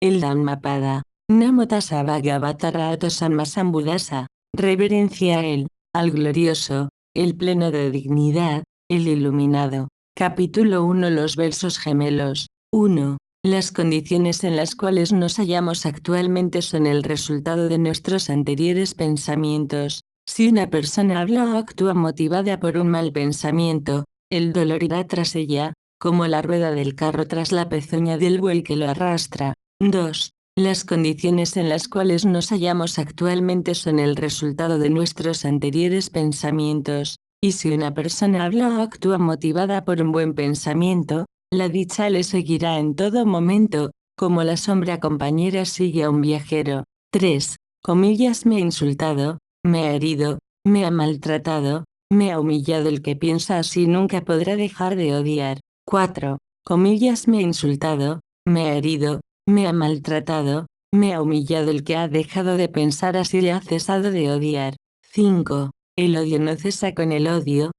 el Dhammapada. Namo tassa bhagavata arahato sammasambuddhassa. Reverencia a él, al glorioso, el pleno de dignidad, el iluminado. Capítulo 1. Los versos gemelos. 1. Las condiciones en las cuales nos hallamos actualmente son el resultado de nuestros anteriores pensamientos. Si una persona habla o actúa motivada por un mal pensamiento, el dolor irá tras ella, como la rueda del carro tras la pezuña del buey que lo arrastra. 2. Las condiciones en las cuales nos hallamos actualmente son el resultado de nuestros anteriores pensamientos, y si una persona habla o actúa motivada por un buen pensamiento, la dicha le seguirá en todo momento, como la sombra compañera sigue a un viajero. 3. Comillas: me ha insultado, me ha herido, me ha maltratado, me ha humillado. El que piensa así nunca podrá dejar de odiar. 4. Comillas: me ha insultado, me ha herido, me ha maltratado, me ha humillado. El que ha dejado de pensar así le ha cesado de odiar. 5. El odio no cesa con el odio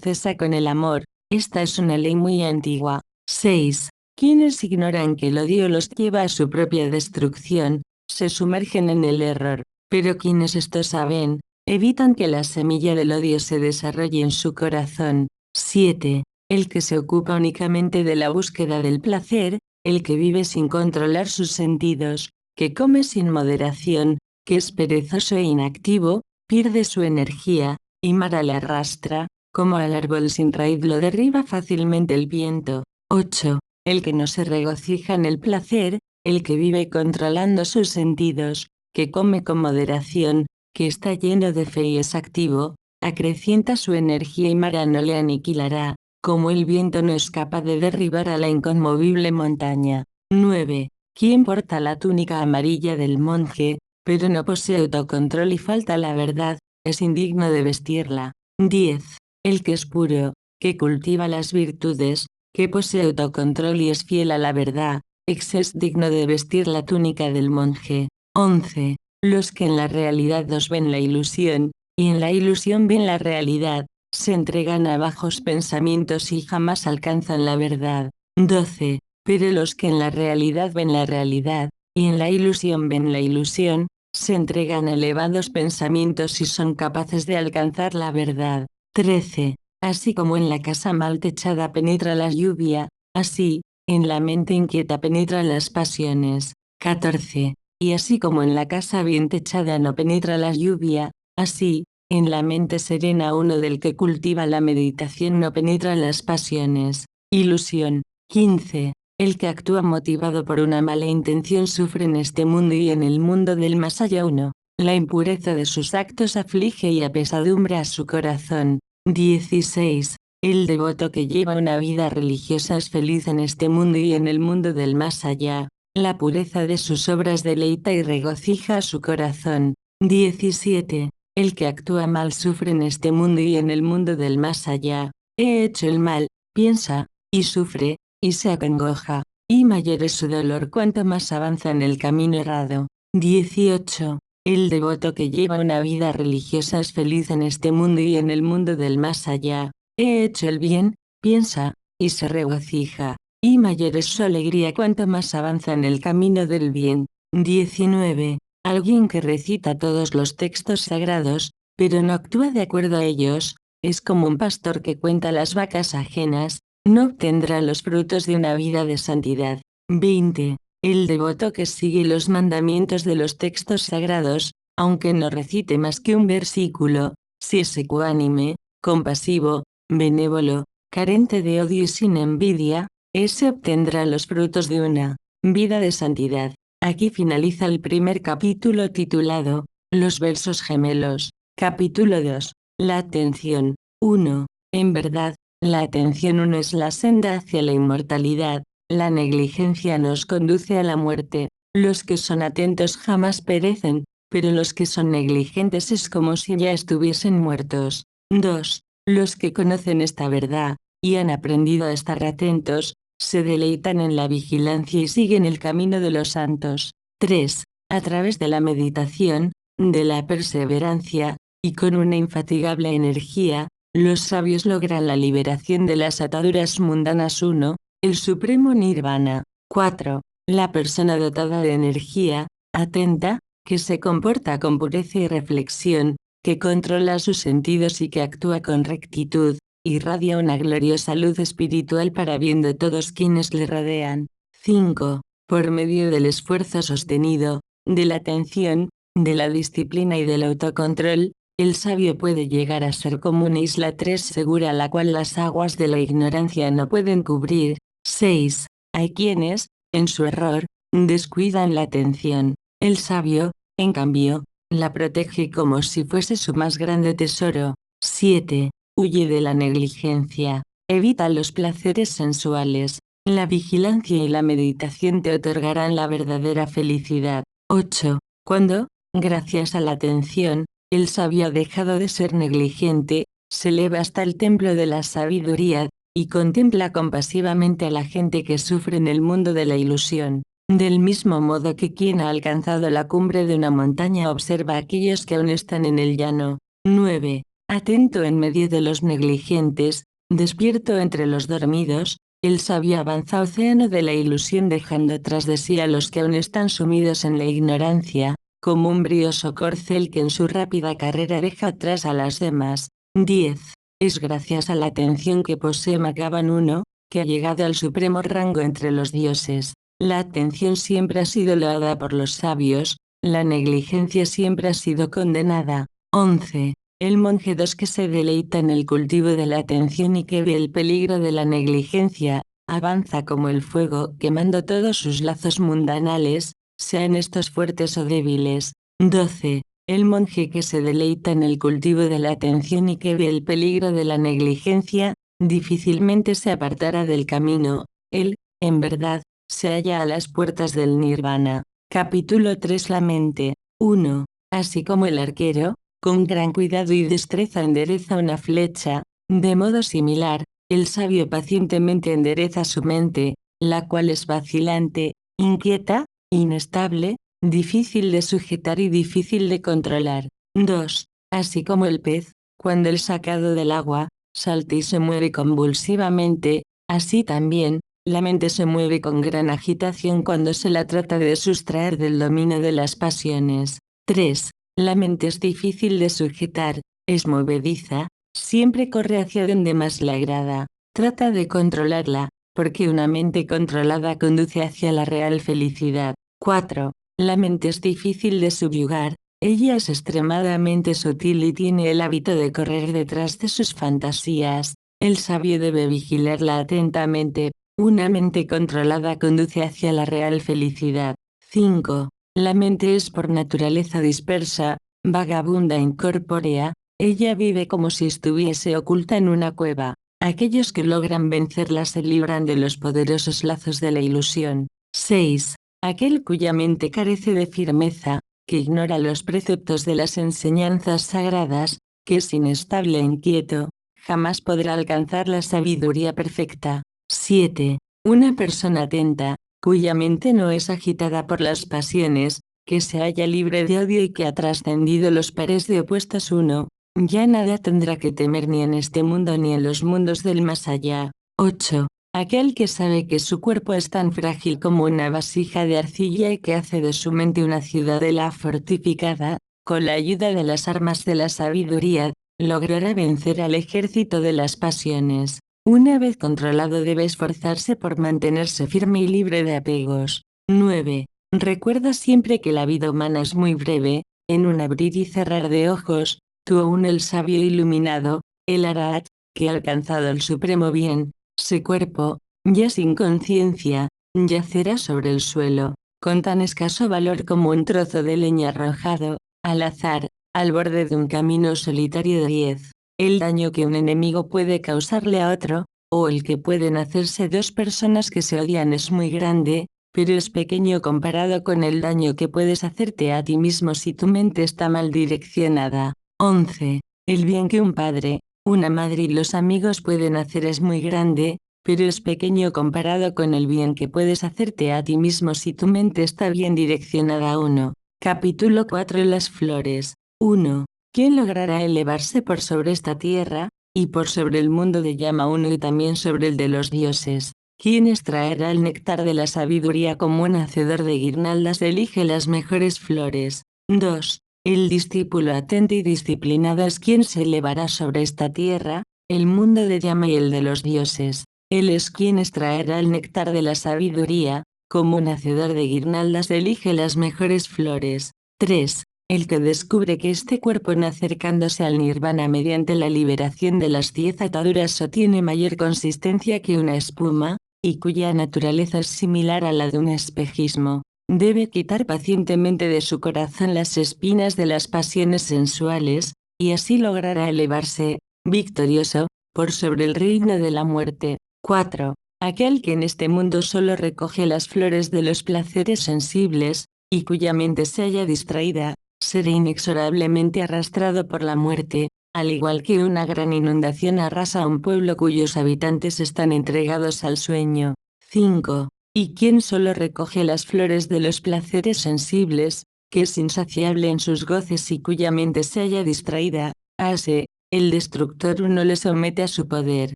cesa con el amor. Esta es una ley muy antigua. 6. Quienes ignoran que el odio los lleva a su propia destrucción, se sumergen en el error, pero quienes esto saben, evitan que la semilla del odio se desarrolle en su corazón. 7. El que se ocupa únicamente de la búsqueda del placer, el que vive sin controlar sus sentidos, que come sin moderación, que es perezoso e inactivo, pierde su energía, y Mara le arrastra, como al árbol sin raíz lo derriba fácilmente el viento. 8. El que no se regocija en el placer, el que vive controlando sus sentidos, que come con moderación, que está lleno de fe y es activo, acrecienta su energía y Mara no le aniquilará, como el viento no es capaz de derribar a la inconmovible montaña. 9. Quien porta la túnica amarilla del monje, pero no posee autocontrol y falta la verdad, es indigno de vestirla. 10. El que es puro, que cultiva las virtudes, que posee autocontrol y es fiel a la verdad, es digno de vestir la túnica del monje. 11. Los que en la realidad dos ven la ilusión, y en la ilusión ven la realidad, se entregan a bajos pensamientos y jamás alcanzan la verdad. 12. Pero los que en la realidad ven la realidad, y en la ilusión ven la ilusión, se entregan a elevados pensamientos y son capaces de alcanzar la verdad. 13. Así como en la casa mal techada penetra la lluvia, así, en la mente inquieta penetran las pasiones. 14. Y así como en la casa bien techada no penetra la lluvia, así, en la mente serena uno del que cultiva la meditación no penetran las pasiones. Ilusión. 15. El que actúa motivado por una mala intención sufre en este mundo y en el mundo del más allá. 1. La impureza de sus actos aflige y apesadumbra a su corazón. 16. El devoto que lleva una vida religiosa es feliz en este mundo y en el mundo del más allá. La pureza de sus obras deleita y regocija a su corazón. 17. El que actúa mal sufre en este mundo y en el mundo del más allá. He hecho el mal, piensa, y sufre, y se acongoja, y mayor es su dolor cuanto más avanza en el camino errado. 18. El devoto que lleva una vida religiosa es feliz en este mundo y en el mundo del más allá. He hecho el bien, piensa, y se regocija, y mayor es su alegría cuanto más avanza en el camino del bien. 19. Alguien que recita todos los textos sagrados, pero no actúa de acuerdo a ellos, es como un pastor que cuenta las vacas ajenas, no obtendrá los frutos de una vida de santidad. 20. El devoto que sigue los mandamientos de los textos sagrados, aunque no recite más que un versículo, si es ecuánime, compasivo, benévolo, carente de odio y sin envidia, ese obtendrá los frutos de una vida de santidad. Aquí finaliza el primer capítulo titulado Los versos gemelos. Capítulo 2. La atención. 1. En verdad, la atención 1 es la senda hacia la inmortalidad. La negligencia nos conduce a la muerte. Los que son atentos jamás perecen, pero los que son negligentes es como si ya estuviesen muertos. 2. Los que conocen esta verdad, y han aprendido a estar atentos, se deleitan en la vigilancia y siguen el camino de los santos. 3. A través de la meditación, de la perseverancia, y con una infatigable energía, los sabios logran la liberación de las ataduras mundanas. 1. El supremo nirvana. 4. La persona dotada de energía, atenta, que se comporta con pureza y reflexión, que controla sus sentidos y que actúa con rectitud, irradia una gloriosa luz espiritual para bien de todos quienes le rodean. 5. Por medio del esfuerzo sostenido, de la atención, de la disciplina y del autocontrol, el sabio puede llegar a ser como una isla 3 segura la cual las aguas de la ignorancia no pueden cubrir. 6. Hay quienes, en su error, descuidan la atención. El sabio, en cambio, la protege como si fuese su más grande tesoro. 7. Huye de la negligencia. Evita los placeres sensuales. La vigilancia y la meditación te otorgarán la verdadera felicidad. 8. Cuando, gracias a la atención, el sabio ha dejado de ser negligente, se eleva hasta el templo de la sabiduría, y contempla compasivamente a la gente que sufre en el mundo de la ilusión. Del mismo modo que quien ha alcanzado la cumbre de una montaña observa a aquellos que aún están en el llano. 9. Atento en medio de los negligentes, despierto entre los dormidos, el sabio avanza océano de la ilusión dejando tras de sí a los que aún están sumidos en la ignorancia, como un brioso corcel que en su rápida carrera deja atrás a las demás. 10. Es gracias a la atención que posee Magaban I, que ha llegado al supremo rango entre los dioses. La atención siempre ha sido loada por los sabios, la negligencia siempre ha sido condenada. 11. El monje 2 que se deleita en el cultivo de la atención y que ve el peligro de la negligencia, avanza como el fuego quemando todos sus lazos mundanales, sean estos fuertes o débiles. 12. El monje que se deleita en el cultivo de la atención y que ve el peligro de la negligencia, difícilmente se apartará del camino. Él, en verdad, se halla a las puertas del nirvana. Capítulo 3. La mente. 1. Así como el arquero, con gran cuidado y destreza endereza una flecha, de modo similar, el sabio pacientemente endereza su mente, la cual es vacilante, inquieta, inestable, difícil de sujetar y difícil de controlar. 2. Así como el pez, cuando es sacado del agua, salta y se mueve convulsivamente, así también, la mente se mueve con gran agitación cuando se la trata de sustraer del dominio de las pasiones. 3. La mente es difícil de sujetar, es movediza, siempre corre hacia donde más le agrada. Trata de controlarla, porque una mente controlada conduce hacia la real felicidad. 4. La mente es difícil de subyugar, ella es extremadamente sutil y tiene el hábito de correr detrás de sus fantasías. El sabio debe vigilarla atentamente. Una mente controlada conduce hacia la real felicidad. 5. La mente es por naturaleza dispersa, vagabunda e incorpórea, ella vive como si estuviese oculta en una cueva. Aquellos que logran vencerla se libran de los poderosos lazos de la ilusión. 6. Aquel cuya mente carece de firmeza, que ignora los preceptos de las enseñanzas sagradas, que es inestable e inquieto, jamás podrá alcanzar la sabiduría perfecta. 7. Una persona atenta, cuya mente no es agitada por las pasiones, que se halla libre de odio y que ha trascendido los pares de opuestos uno, ya nada tendrá que temer ni en este mundo ni en los mundos del más allá. 8. Aquel que sabe que su cuerpo es tan frágil como una vasija de arcilla y que hace de su mente una ciudadela fortificada, con la ayuda de las armas de la sabiduría, logrará vencer al ejército de las pasiones. Una vez controlado debe esforzarse por mantenerse firme y libre de apegos. 9. Recuerda siempre que la vida humana es muy breve, en un abrir y cerrar de ojos, tú aún el sabio iluminado, el Arahat, que ha alcanzado el supremo bien, su cuerpo, ya sin conciencia, yacerá sobre el suelo, con tan escaso valor como un trozo de leña arrojado, al azar, al borde de un camino solitario de 10. El daño que un enemigo puede causarle a otro, o el que pueden hacerse dos personas que se odian es muy grande, pero es pequeño comparado con el daño que puedes hacerte a ti mismo si tu mente está mal direccionada. 11. El bien que un padre, una madre y los amigos pueden hacer es muy grande, pero es pequeño comparado con el bien que puedes hacerte a ti mismo si tu mente está bien direccionada. 1. Capítulo 4. Las flores. 1. ¿Quién logrará elevarse por sobre esta tierra, y por sobre el mundo de llama 1 y también sobre el de los dioses? Quien extraerá el néctar de la sabiduría como un hacedor de guirnaldas elige las mejores flores. 2. El discípulo atento y disciplinado es quien se elevará sobre esta tierra, el mundo de llama y el de los dioses. Él es quien extraerá el néctar de la sabiduría, como un hacedor de guirnaldas elige las mejores flores. 3. El que descubre que este cuerpo en acercándose al nirvana mediante la liberación de las 10 ataduras tiene mayor consistencia que una espuma, y cuya naturaleza es similar a la de un espejismo, debe quitar pacientemente de su corazón las espinas de las pasiones sensuales, y así logrará elevarse, victorioso, por sobre el reino de la muerte. 4. Aquel que en este mundo solo recoge las flores de los placeres sensibles, y cuya mente se halla distraída, será inexorablemente arrastrado por la muerte, al igual que una gran inundación arrasa a un pueblo cuyos habitantes están entregados al sueño. 5. Y quien solo recoge las flores de los placeres sensibles, que es insaciable en sus goces y cuya mente se halla distraída, ase, el destructor uno le somete a su poder.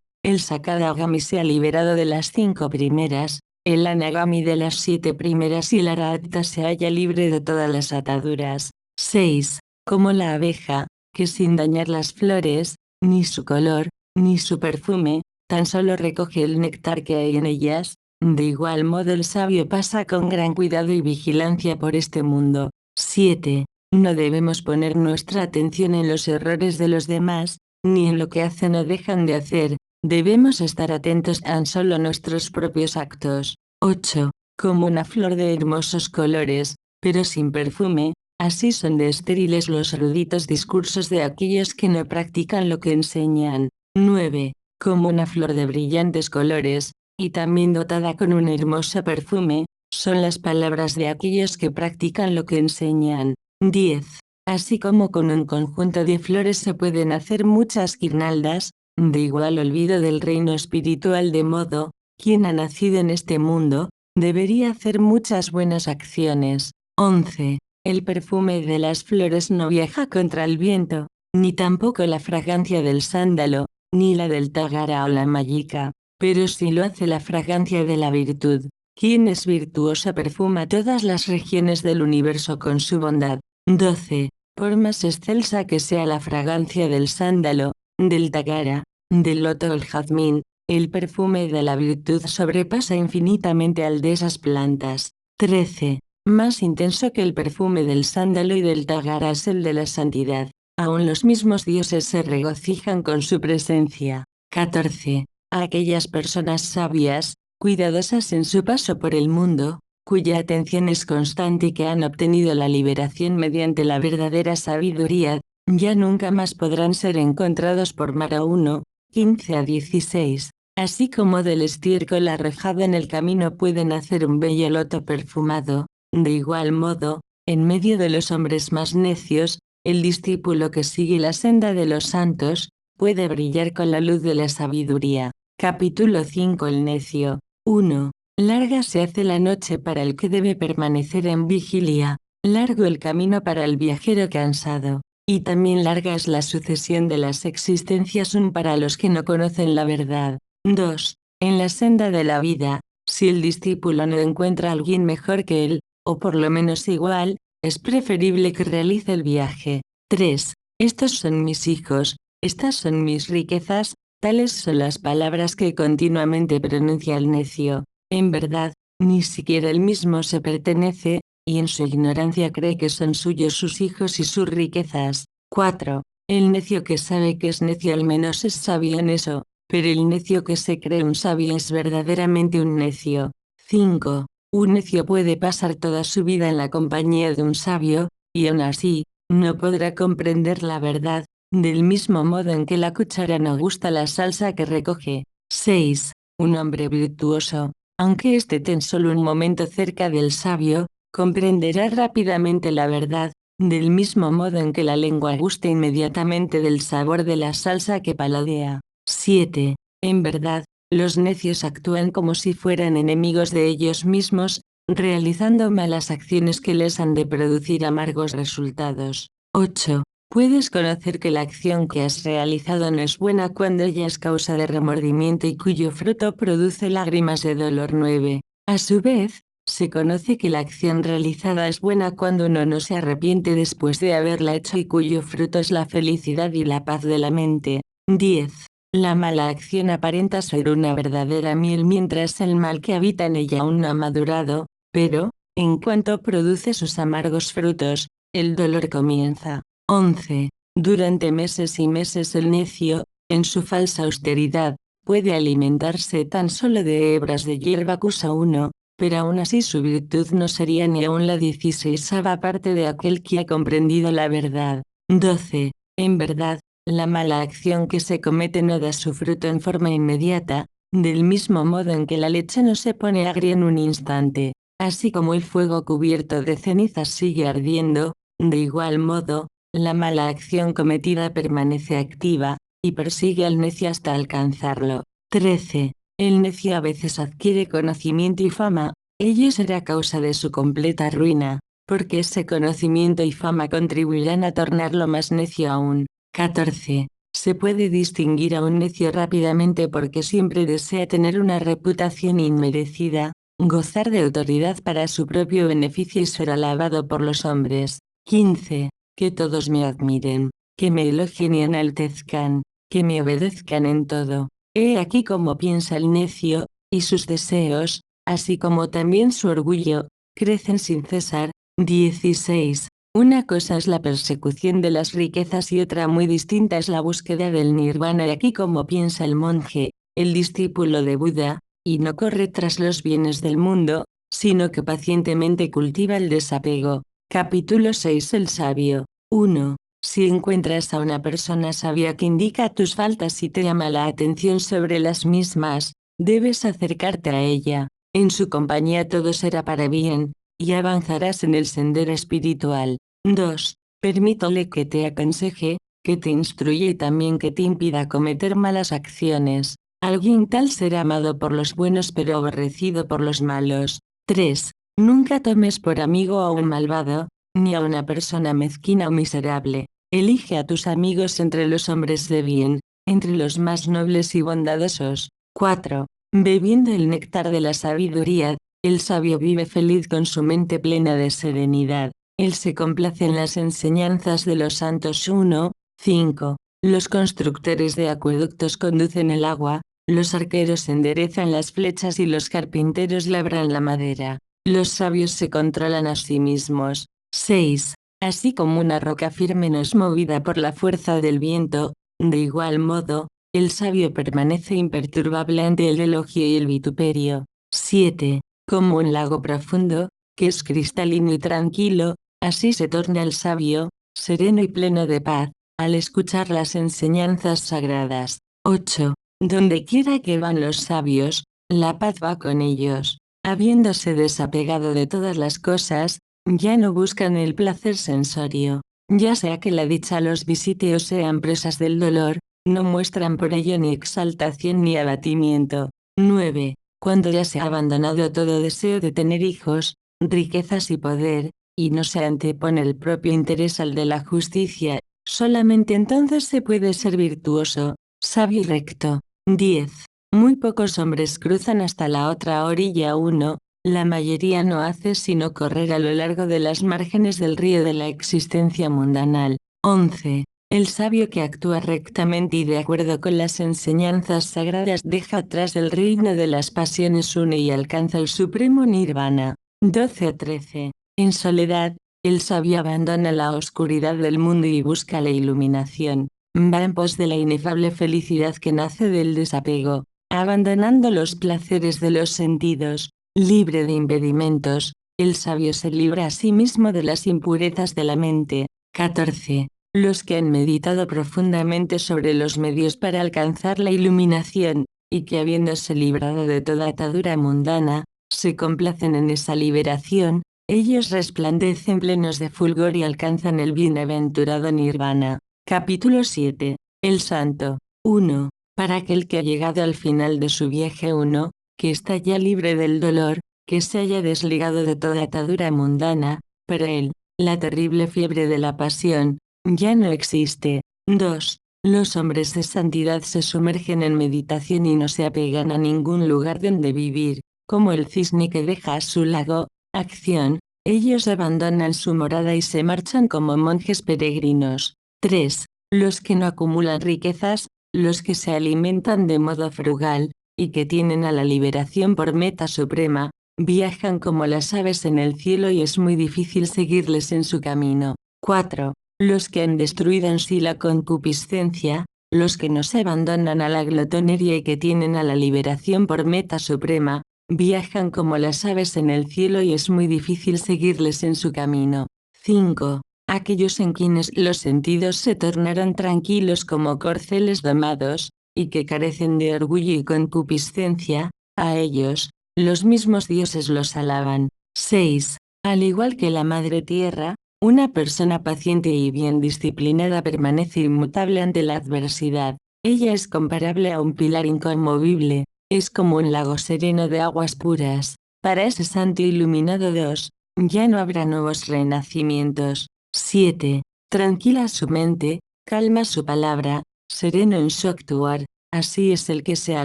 El Sakadagami se ha liberado de las 5 primeras, el Anagami de las 7 primeras y el Arahata se halla libre de todas las ataduras. 6. Como la abeja, que sin dañar las flores, ni su color, ni su perfume, tan solo recoge el néctar que hay en ellas, de igual modo el sabio pasa con gran cuidado y vigilancia por este mundo. 7. No debemos poner nuestra atención en los errores de los demás, ni en lo que hacen o dejan de hacer, debemos estar atentos a solo nuestros propios actos. 8. Como una flor de hermosos colores, pero sin perfume, así son de estériles los eruditos discursos de aquellos que no practican lo que enseñan. 9. Como una flor de brillantes colores, y también dotada con un hermoso perfume, son las palabras de aquellos que practican lo que enseñan. 10. Así como con un conjunto de flores se pueden hacer muchas guirnaldas, de igual olvido del reino espiritual de modo, quien ha nacido en este mundo, debería hacer muchas buenas acciones. 11. El perfume de las flores no viaja contra el viento, ni tampoco la fragancia del sándalo, ni la del tagara o la mallica, pero sí lo hace la fragancia de la virtud. Quien es virtuosa perfuma todas las regiones del universo con su bondad. 12. Por más excelsa que sea la fragancia del sándalo, del tagara, del loto o el jazmín, el perfume de la virtud sobrepasa infinitamente al de esas plantas. 13. Más intenso que el perfume del sándalo y del tagara es el de la santidad. Aún los mismos dioses se regocijan con su presencia. 14. Aquellas personas sabias, cuidadosas en su paso por el mundo, cuya atención es constante y que han obtenido la liberación mediante la verdadera sabiduría, ya nunca más podrán ser encontrados por Mara 1, 15 a 16. Así como del estiércol arrojado en el camino pueden hacer un bello loto perfumado, de igual modo, en medio de los hombres más necios, el discípulo que sigue la senda de los santos, puede brillar con la luz de la sabiduría. Capítulo 5. El necio. 1. Larga se hace la noche para el que debe permanecer en vigilia, largo el camino para el viajero cansado, y también larga es la sucesión de las existencias para los que no conocen la verdad. 2. En la senda de la vida, si el discípulo no encuentra a alguien mejor que él, o por lo menos igual, es preferible que realice el viaje. 3. Estos son mis hijos, estas son mis riquezas, tales son las palabras que continuamente pronuncia el necio. En verdad, ni siquiera él mismo se pertenece, y en su ignorancia cree que son suyos sus hijos y sus riquezas. 4. El necio que sabe que es necio al menos es sabio en eso, pero el necio que se cree un sabio es verdaderamente un necio. 5. Un necio puede pasar toda su vida en la compañía de un sabio, y aún así, no podrá comprender la verdad, del mismo modo en que la cuchara no gusta la salsa que recoge. 6. Un hombre virtuoso, aunque esté tan solo un momento cerca del sabio, comprenderá rápidamente la verdad, del mismo modo en que la lengua gusta inmediatamente del sabor de la salsa que paladea. 7. En verdad, los necios actúan como si fueran enemigos de ellos mismos, realizando malas acciones que les han de producir amargos resultados. 8. Puedes conocer que la acción que has realizado no es buena cuando ella es causa de remordimiento y cuyo fruto produce lágrimas de dolor. 9. A su vez, se conoce que la acción realizada es buena cuando uno no se arrepiente después de haberla hecho y cuyo fruto es la felicidad y la paz de la mente. 10. La mala acción aparenta ser una verdadera miel mientras el mal que habita en ella aún no ha madurado, pero, en cuanto produce sus amargos frutos, el dolor comienza. 11. Durante meses y meses el necio, en su falsa austeridad, puede alimentarse tan solo de hebras de hierba cusa 1, pero aún así su virtud no sería ni aun la 16ª parte de aquel que ha comprendido la verdad. 12. En verdad, la mala acción que se comete no da su fruto en forma inmediata, del mismo modo en que la leche no se pone agria en un instante, así como el fuego cubierto de cenizas sigue ardiendo, de igual modo, la mala acción cometida permanece activa, y persigue al necio hasta alcanzarlo. 13. El necio a veces adquiere conocimiento y fama, ello será causa de su completa ruina, porque ese conocimiento y fama contribuirán a tornarlo más necio aún. 14. Se puede distinguir a un necio rápidamente porque siempre desea tener una reputación inmerecida, gozar de autoridad para su propio beneficio y ser alabado por los hombres. 15. Que todos me admiren, que me elogien y enaltezcan, que me obedezcan en todo. He aquí cómo piensa el necio, y sus deseos, así como también su orgullo, crecen sin cesar. 16. Una cosa es la persecución de las riquezas y otra muy distinta es la búsqueda del nirvana. Y aquí como piensa el monje, el discípulo de Buda, y no corre tras los bienes del mundo, sino que pacientemente cultiva el desapego. Capítulo 6. El sabio. 1. Si encuentras a una persona sabia que indica tus faltas y te llama la atención sobre las mismas, debes acercarte a ella. En su compañía todo será para bien, y avanzarás en el sendero espiritual. 2. Permítele que te aconseje, que te instruya y también que te impida cometer malas acciones. Alguien tal será amado por los buenos pero aborrecido por los malos. 3. Nunca tomes por amigo a un malvado, ni a una persona mezquina o miserable. Elige a tus amigos entre los hombres de bien, entre los más nobles y bondadosos. 4. Bebiendo el néctar de la sabiduría, el sabio vive feliz con su mente plena de serenidad. Él se complace en las enseñanzas de los santos. 1. 5. Los constructores de acueductos conducen el agua, los arqueros enderezan las flechas y los carpinteros labran la madera. Los sabios se controlan a sí mismos. 6. Así como una roca firme no es movida por la fuerza del viento, de igual modo, el sabio permanece imperturbable ante el elogio y el vituperio. 7. Como un lago profundo, que es cristalino y tranquilo, así se torna el sabio, sereno y pleno de paz, al escuchar las enseñanzas sagradas. 8. Donde quiera que van los sabios, la paz va con ellos. Habiéndose desapegado de todas las cosas, ya no buscan el placer sensorio. Ya sea que la dicha los visite o sean presas del dolor, no muestran por ello ni exaltación ni abatimiento. 9. Cuando ya se ha abandonado todo deseo de tener hijos, riquezas y poder, y no se antepone el propio interés al de la justicia, solamente entonces se puede ser virtuoso, sabio y recto. 10. Muy pocos hombres cruzan hasta la otra orilla. 1. La mayoría no hace sino correr a lo largo de las márgenes del río de la existencia mundanal. 11. El sabio que actúa rectamente y de acuerdo con las enseñanzas sagradas deja atrás el reino de las pasiones. 1. Y alcanza el supremo nirvana. 12-13. En soledad, el sabio abandona la oscuridad del mundo y busca la iluminación. Va en pos de la inefable felicidad que nace del desapego, abandonando los placeres de los sentidos, libre de impedimentos, el sabio se libra a sí mismo de las impurezas de la mente. 14. Los que han meditado profundamente sobre los medios para alcanzar la iluminación, y que habiéndose librado de toda atadura mundana, se complacen en esa liberación, ellos resplandecen plenos de fulgor y alcanzan el bienaventurado nirvana. Capítulo 7. El santo. 1. Para aquel que ha llegado al final de su viaje. 1. Que está ya libre del dolor, que se haya desligado de toda atadura mundana, para él, la terrible fiebre de la pasión, ya no existe. 2. Los hombres de santidad se sumergen en meditación y no se apegan a ningún lugar donde vivir, como el cisne que deja su lago. Acción. Ellos abandonan su morada y se marchan como monjes peregrinos. 3. Los que no acumulan riquezas, los que se alimentan de modo frugal, y que tienen a la liberación por meta suprema, viajan como las aves en el cielo y es muy difícil seguirles en su camino. 4. Los que han destruido en sí la concupiscencia, los que no se abandonan a la glotonería y que tienen a la liberación por meta suprema, viajan como las aves en el cielo y es muy difícil seguirles en su camino. 5. Aquellos en quienes los sentidos se tornaron tranquilos como corceles domados, y que carecen de orgullo y concupiscencia, a ellos, los mismos dioses los alaban. 6. Al igual que la Madre Tierra, una persona paciente y bien disciplinada permanece inmutable ante la adversidad. Ella es comparable a un pilar inconmovible, es como un lago sereno de aguas puras. Para ese santo iluminado 2, ya no habrá nuevos renacimientos. 7. Tranquila su mente, calma su palabra, sereno en su actuar, así es el que se ha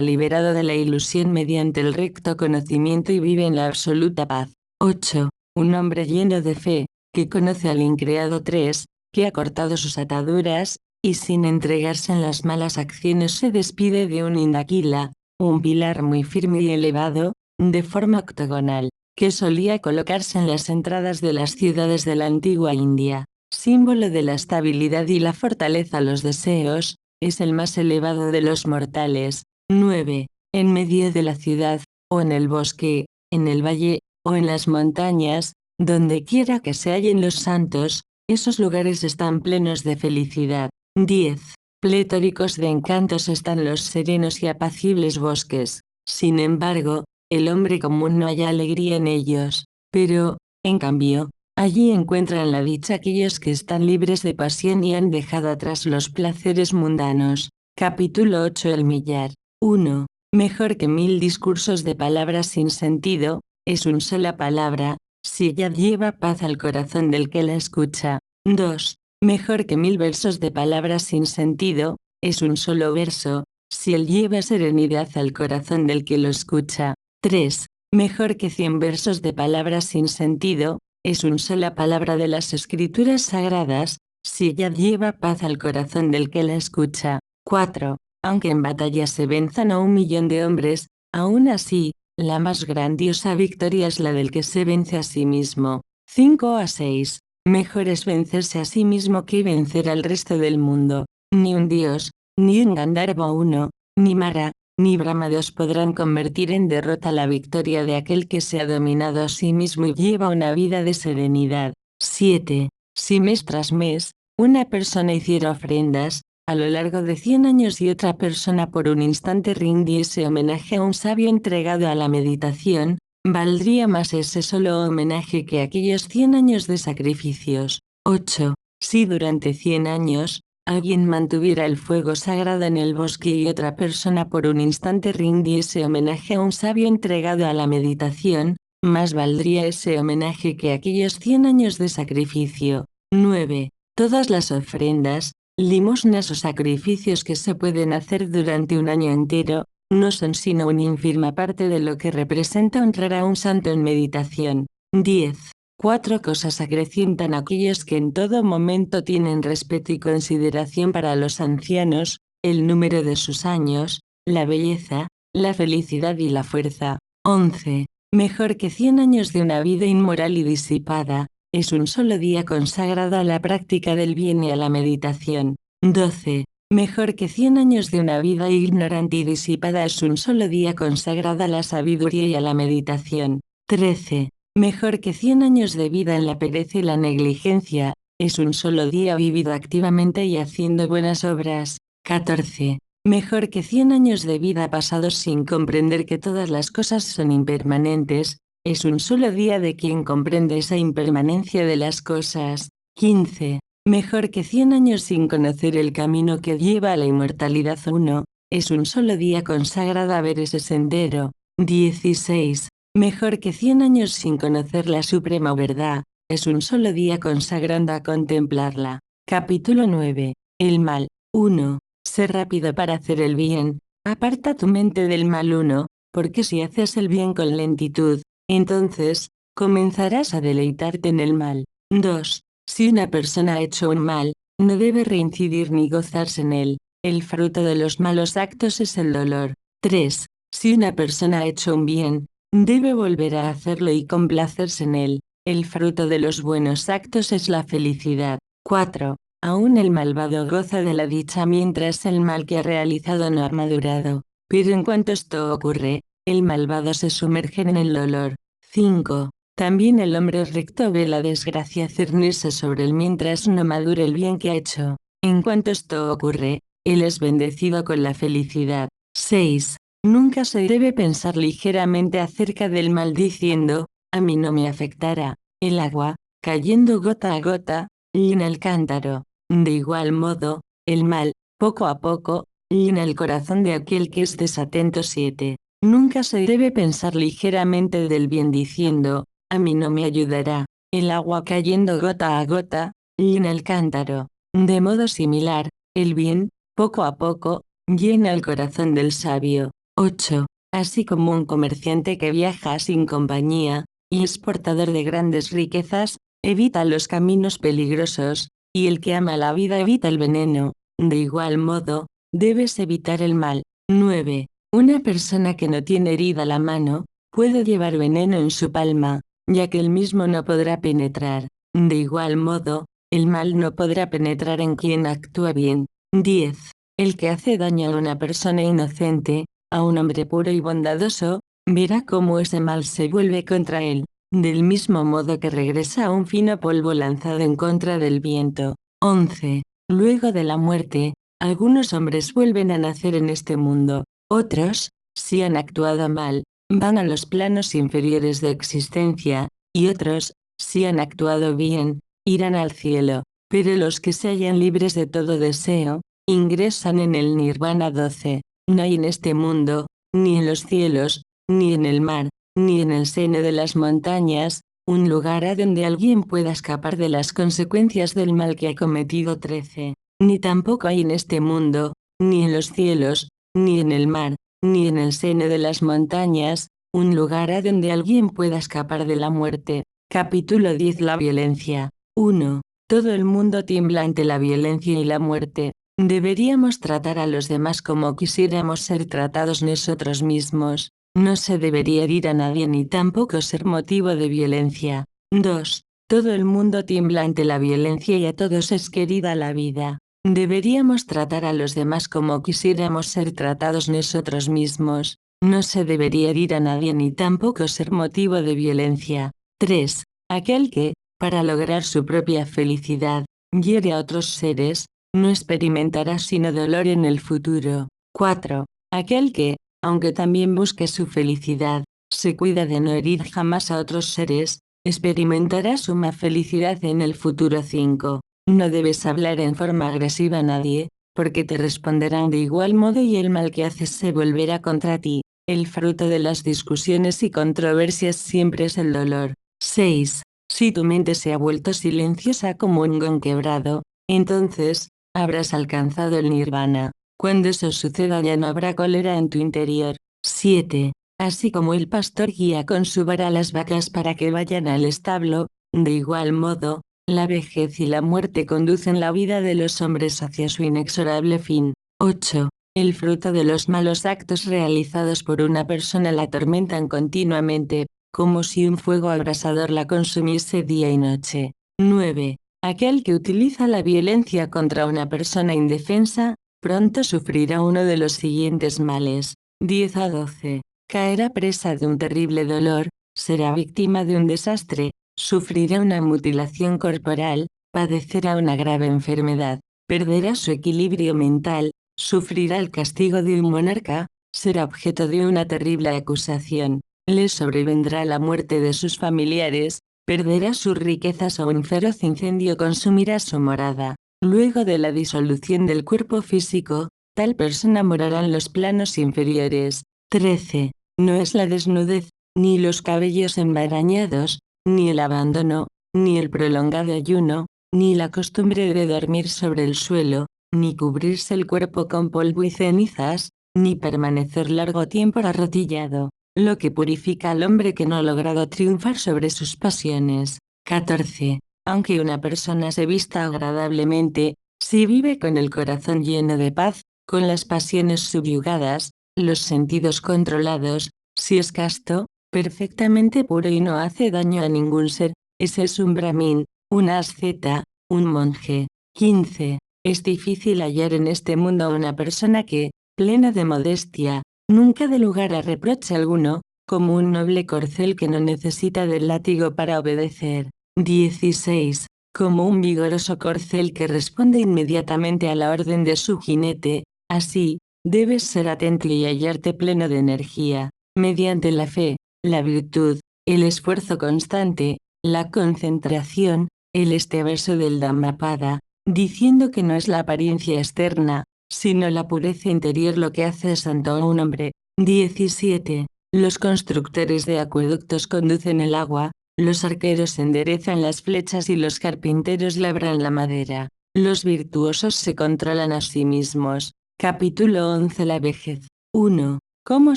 liberado de la ilusión mediante el recto conocimiento y vive en la absoluta paz. 8. Un hombre lleno de fe, que conoce al increado 3, que ha cortado sus ataduras, y sin entregarse en las malas acciones se despide de un indaquila, un pilar muy firme y elevado, de forma octogonal, que solía colocarse en las entradas de las ciudades de la antigua India, símbolo de la estabilidad y la fortaleza. Los deseos, es el más elevado de los mortales. 9. En medio de la ciudad, o en el bosque, en el valle, o en las montañas, donde quiera que se hallen los santos, esos lugares están plenos de felicidad. 10. Pletóricos de encantos están los serenos y apacibles bosques. Sin embargo, el hombre común no halla alegría en ellos. Pero, en cambio, allí encuentran la dicha aquellos que están libres de pasión y han dejado atrás los placeres mundanos. Capítulo 8. El millar. 1. Mejor que 1000 discursos de palabras sin sentido, es una sola palabra, si ella lleva paz al corazón del que la escucha. 2. Mejor que 1000 versos de palabras sin sentido, es un solo verso, si él lleva serenidad al corazón del que lo escucha. 3. Mejor que 100 versos de palabras sin sentido, es una sola palabra de las escrituras sagradas, si ella lleva paz al corazón del que la escucha. 4. Aunque en batalla se venzan a 1.000.000 de hombres, aún así, la más grandiosa victoria es la del que se vence a sí mismo. 5 a 6. Mejor es vencerse a sí mismo que vencer al resto del mundo. Ni un dios, ni un Gandharva uno, ni Mara, ni Brahma os podrán convertir en derrota la victoria de aquel que se ha dominado a sí mismo y lleva una vida de serenidad. 7. Si mes tras mes, una persona hiciera ofrendas, a lo largo de 100 años y otra persona por un instante rindiese homenaje a un sabio entregado a la meditación, valdría más ese solo homenaje que aquellos 100 años de sacrificios. 8. Si durante 100 años, alguien mantuviera el fuego sagrado en el bosque y otra persona por un instante rindiese homenaje a un sabio entregado a la meditación, más valdría ese homenaje que aquellos 100 años de sacrificio. 9. Todas las ofrendas, limosnas o sacrificios que se pueden hacer durante un año entero, no son sino una ínfima parte de lo que representa honrar a un santo en meditación. 10. 4 cosas acrecientan a aquellos que en todo momento tienen respeto y consideración para los ancianos: el número de sus años, la belleza, la felicidad y la fuerza. 11. Mejor que 100 años de una vida inmoral y disipada, es un solo día consagrado a la práctica del bien y a la meditación. 12. Mejor que 100 años de una vida ignorante y disipada es un solo día consagrado a la sabiduría y a la meditación. 13. Mejor que 100 años de vida en la pereza y la negligencia, es un solo día vivido activamente y haciendo buenas obras. 14. Mejor que 100 años de vida pasados sin comprender que todas las cosas son impermanentes, es un solo día de quien comprende esa impermanencia de las cosas. 15. Mejor que 100 años sin conocer el camino que lleva a la inmortalidad. 1. Es un solo día consagrado a ver ese sendero. 16. Mejor que 100 años sin conocer la suprema verdad, es un solo día consagrando a contemplarla. Capítulo 9. El mal. 1. Sé rápido para hacer el bien. Aparta tu mente del mal. 1. Porque si haces el bien con lentitud, entonces, comenzarás a deleitarte en el mal. 2. Si una persona ha hecho un mal, no debe reincidir ni gozarse en él. El fruto de los malos actos es el dolor. 3. Si una persona ha hecho un bien, debe volver a hacerlo y complacerse en él. El fruto de los buenos actos es la felicidad. 4. Aún el malvado goza de la dicha mientras el mal que ha realizado no ha madurado. Pero en cuanto esto ocurre, el malvado se sumerge en el dolor. 5. También el hombre recto ve la desgracia cernirse sobre él mientras no madure el bien que ha hecho. En cuanto esto ocurre, él es bendecido con la felicidad. 6. Nunca se debe pensar ligeramente acerca del mal diciendo, a mí no me afectará. El agua, cayendo gota a gota, llena el cántaro. De igual modo, el mal, poco a poco, llena el corazón de aquel que es desatento. 7. Nunca se debe pensar ligeramente del bien diciendo, a mí no me ayudará. El agua cayendo gota a gota, llena el cántaro. De modo similar, el bien, poco a poco, llena el corazón del sabio. 8. Así como un comerciante que viaja sin compañía, y es portador de grandes riquezas, evita los caminos peligrosos, y el que ama la vida evita el veneno. De igual modo, debes evitar el mal. 9. Una persona que no tiene herida la mano, puede llevar veneno en su palma, ya que el mismo no podrá penetrar. De igual modo, el mal no podrá penetrar en quien actúa bien. 10. El que hace daño a una persona inocente, a un hombre puro y bondadoso, verá cómo ese mal se vuelve contra él, del mismo modo que regresa a un fino polvo lanzado en contra del viento. 11. Luego de la muerte, algunos hombres vuelven a nacer en este mundo, otros, si han actuado mal, van a los planos inferiores de existencia, y otros, si han actuado bien, irán al cielo, pero los que se hallan libres de todo deseo, ingresan en el nirvana. 12. No hay en este mundo, ni en los cielos, ni en el mar, ni en el seno de las montañas, un lugar a donde alguien pueda escapar de las consecuencias del mal que ha cometido. 13. Ni tampoco hay en este mundo, ni en los cielos, ni en el mar, ni en el seno de las montañas, un lugar a donde alguien pueda escapar de la muerte. Capítulo 10. La violencia. 1. Todo el mundo tiembla ante la violencia y la muerte. Deberíamos tratar a los demás como quisiéramos ser tratados nosotros mismos. No se debería herir a nadie ni tampoco ser motivo de violencia. 2. Todo el mundo tiembla ante la violencia y a todos es querida la vida. Deberíamos tratar a los demás como quisiéramos ser tratados nosotros mismos. No se debería herir a nadie ni tampoco ser motivo de violencia. 3. Aquel que, para lograr su propia felicidad, hiere a otros seres, no experimentará sino dolor en el futuro. 4. Aquel que, aunque también busque su felicidad, se cuida de no herir jamás a otros seres, experimentará suma felicidad en el futuro. 5. No debes hablar en forma agresiva a nadie, porque te responderán de igual modo y el mal que haces se volverá contra ti. El fruto de las discusiones y controversias siempre es el dolor. 6. Si tu mente se ha vuelto silenciosa como un gong quebrado, entonces, habrás alcanzado el nirvana. Cuando eso suceda ya no habrá cólera en tu interior. 7. Así como el pastor guía con su vara a las vacas para que vayan al establo, de igual modo, la vejez y la muerte conducen la vida de los hombres hacia su inexorable fin. 8. El fruto de los malos actos realizados por una persona la atormentan continuamente, como si un fuego abrasador la consumiese día y noche. 9. Aquel que utiliza la violencia contra una persona indefensa, pronto sufrirá uno de los siguientes males. 10 a 12. Caerá presa de un terrible dolor, será víctima de un desastre, sufrirá una mutilación corporal, padecerá una grave enfermedad, perderá su equilibrio mental, sufrirá el castigo de un monarca, será objeto de una terrible acusación, le sobrevendrá la muerte de sus familiares, perderá sus riquezas o un feroz incendio consumirá su morada. Luego de la disolución del cuerpo físico, tal persona morará en los planos inferiores. 13. No es la desnudez, ni los cabellos enmarañados, ni el abandono, ni el prolongado ayuno, ni la costumbre de dormir sobre el suelo, ni cubrirse el cuerpo con polvo y cenizas, ni permanecer largo tiempo arrodillado, lo que purifica al hombre que no ha logrado triunfar sobre sus pasiones. 14. Aunque una persona se vista agradablemente, si vive con el corazón lleno de paz, con las pasiones subyugadas, los sentidos controlados, si es casto, perfectamente puro y no hace daño a ningún ser, ese es un brahmin, un asceta, un monje. 15. Es difícil hallar en este mundo a una persona que, plena de modestia, nunca dé lugar a reproche alguno, como un noble corcel que no necesita del látigo para obedecer. 16. Como un vigoroso corcel que responde inmediatamente a la orden de su jinete, así, debes ser atento y hallarte pleno de energía, mediante la fe, la virtud, el esfuerzo constante, la concentración, el este verso del Dhammapada, diciendo que no es la apariencia externa, sino la pureza interior lo que hace santo a un hombre. 17. Los constructores de acueductos conducen el agua, los arqueros enderezan las flechas y los carpinteros labran la madera. Los virtuosos se controlan a sí mismos. Capítulo 11. La vejez. 1. ¿Cómo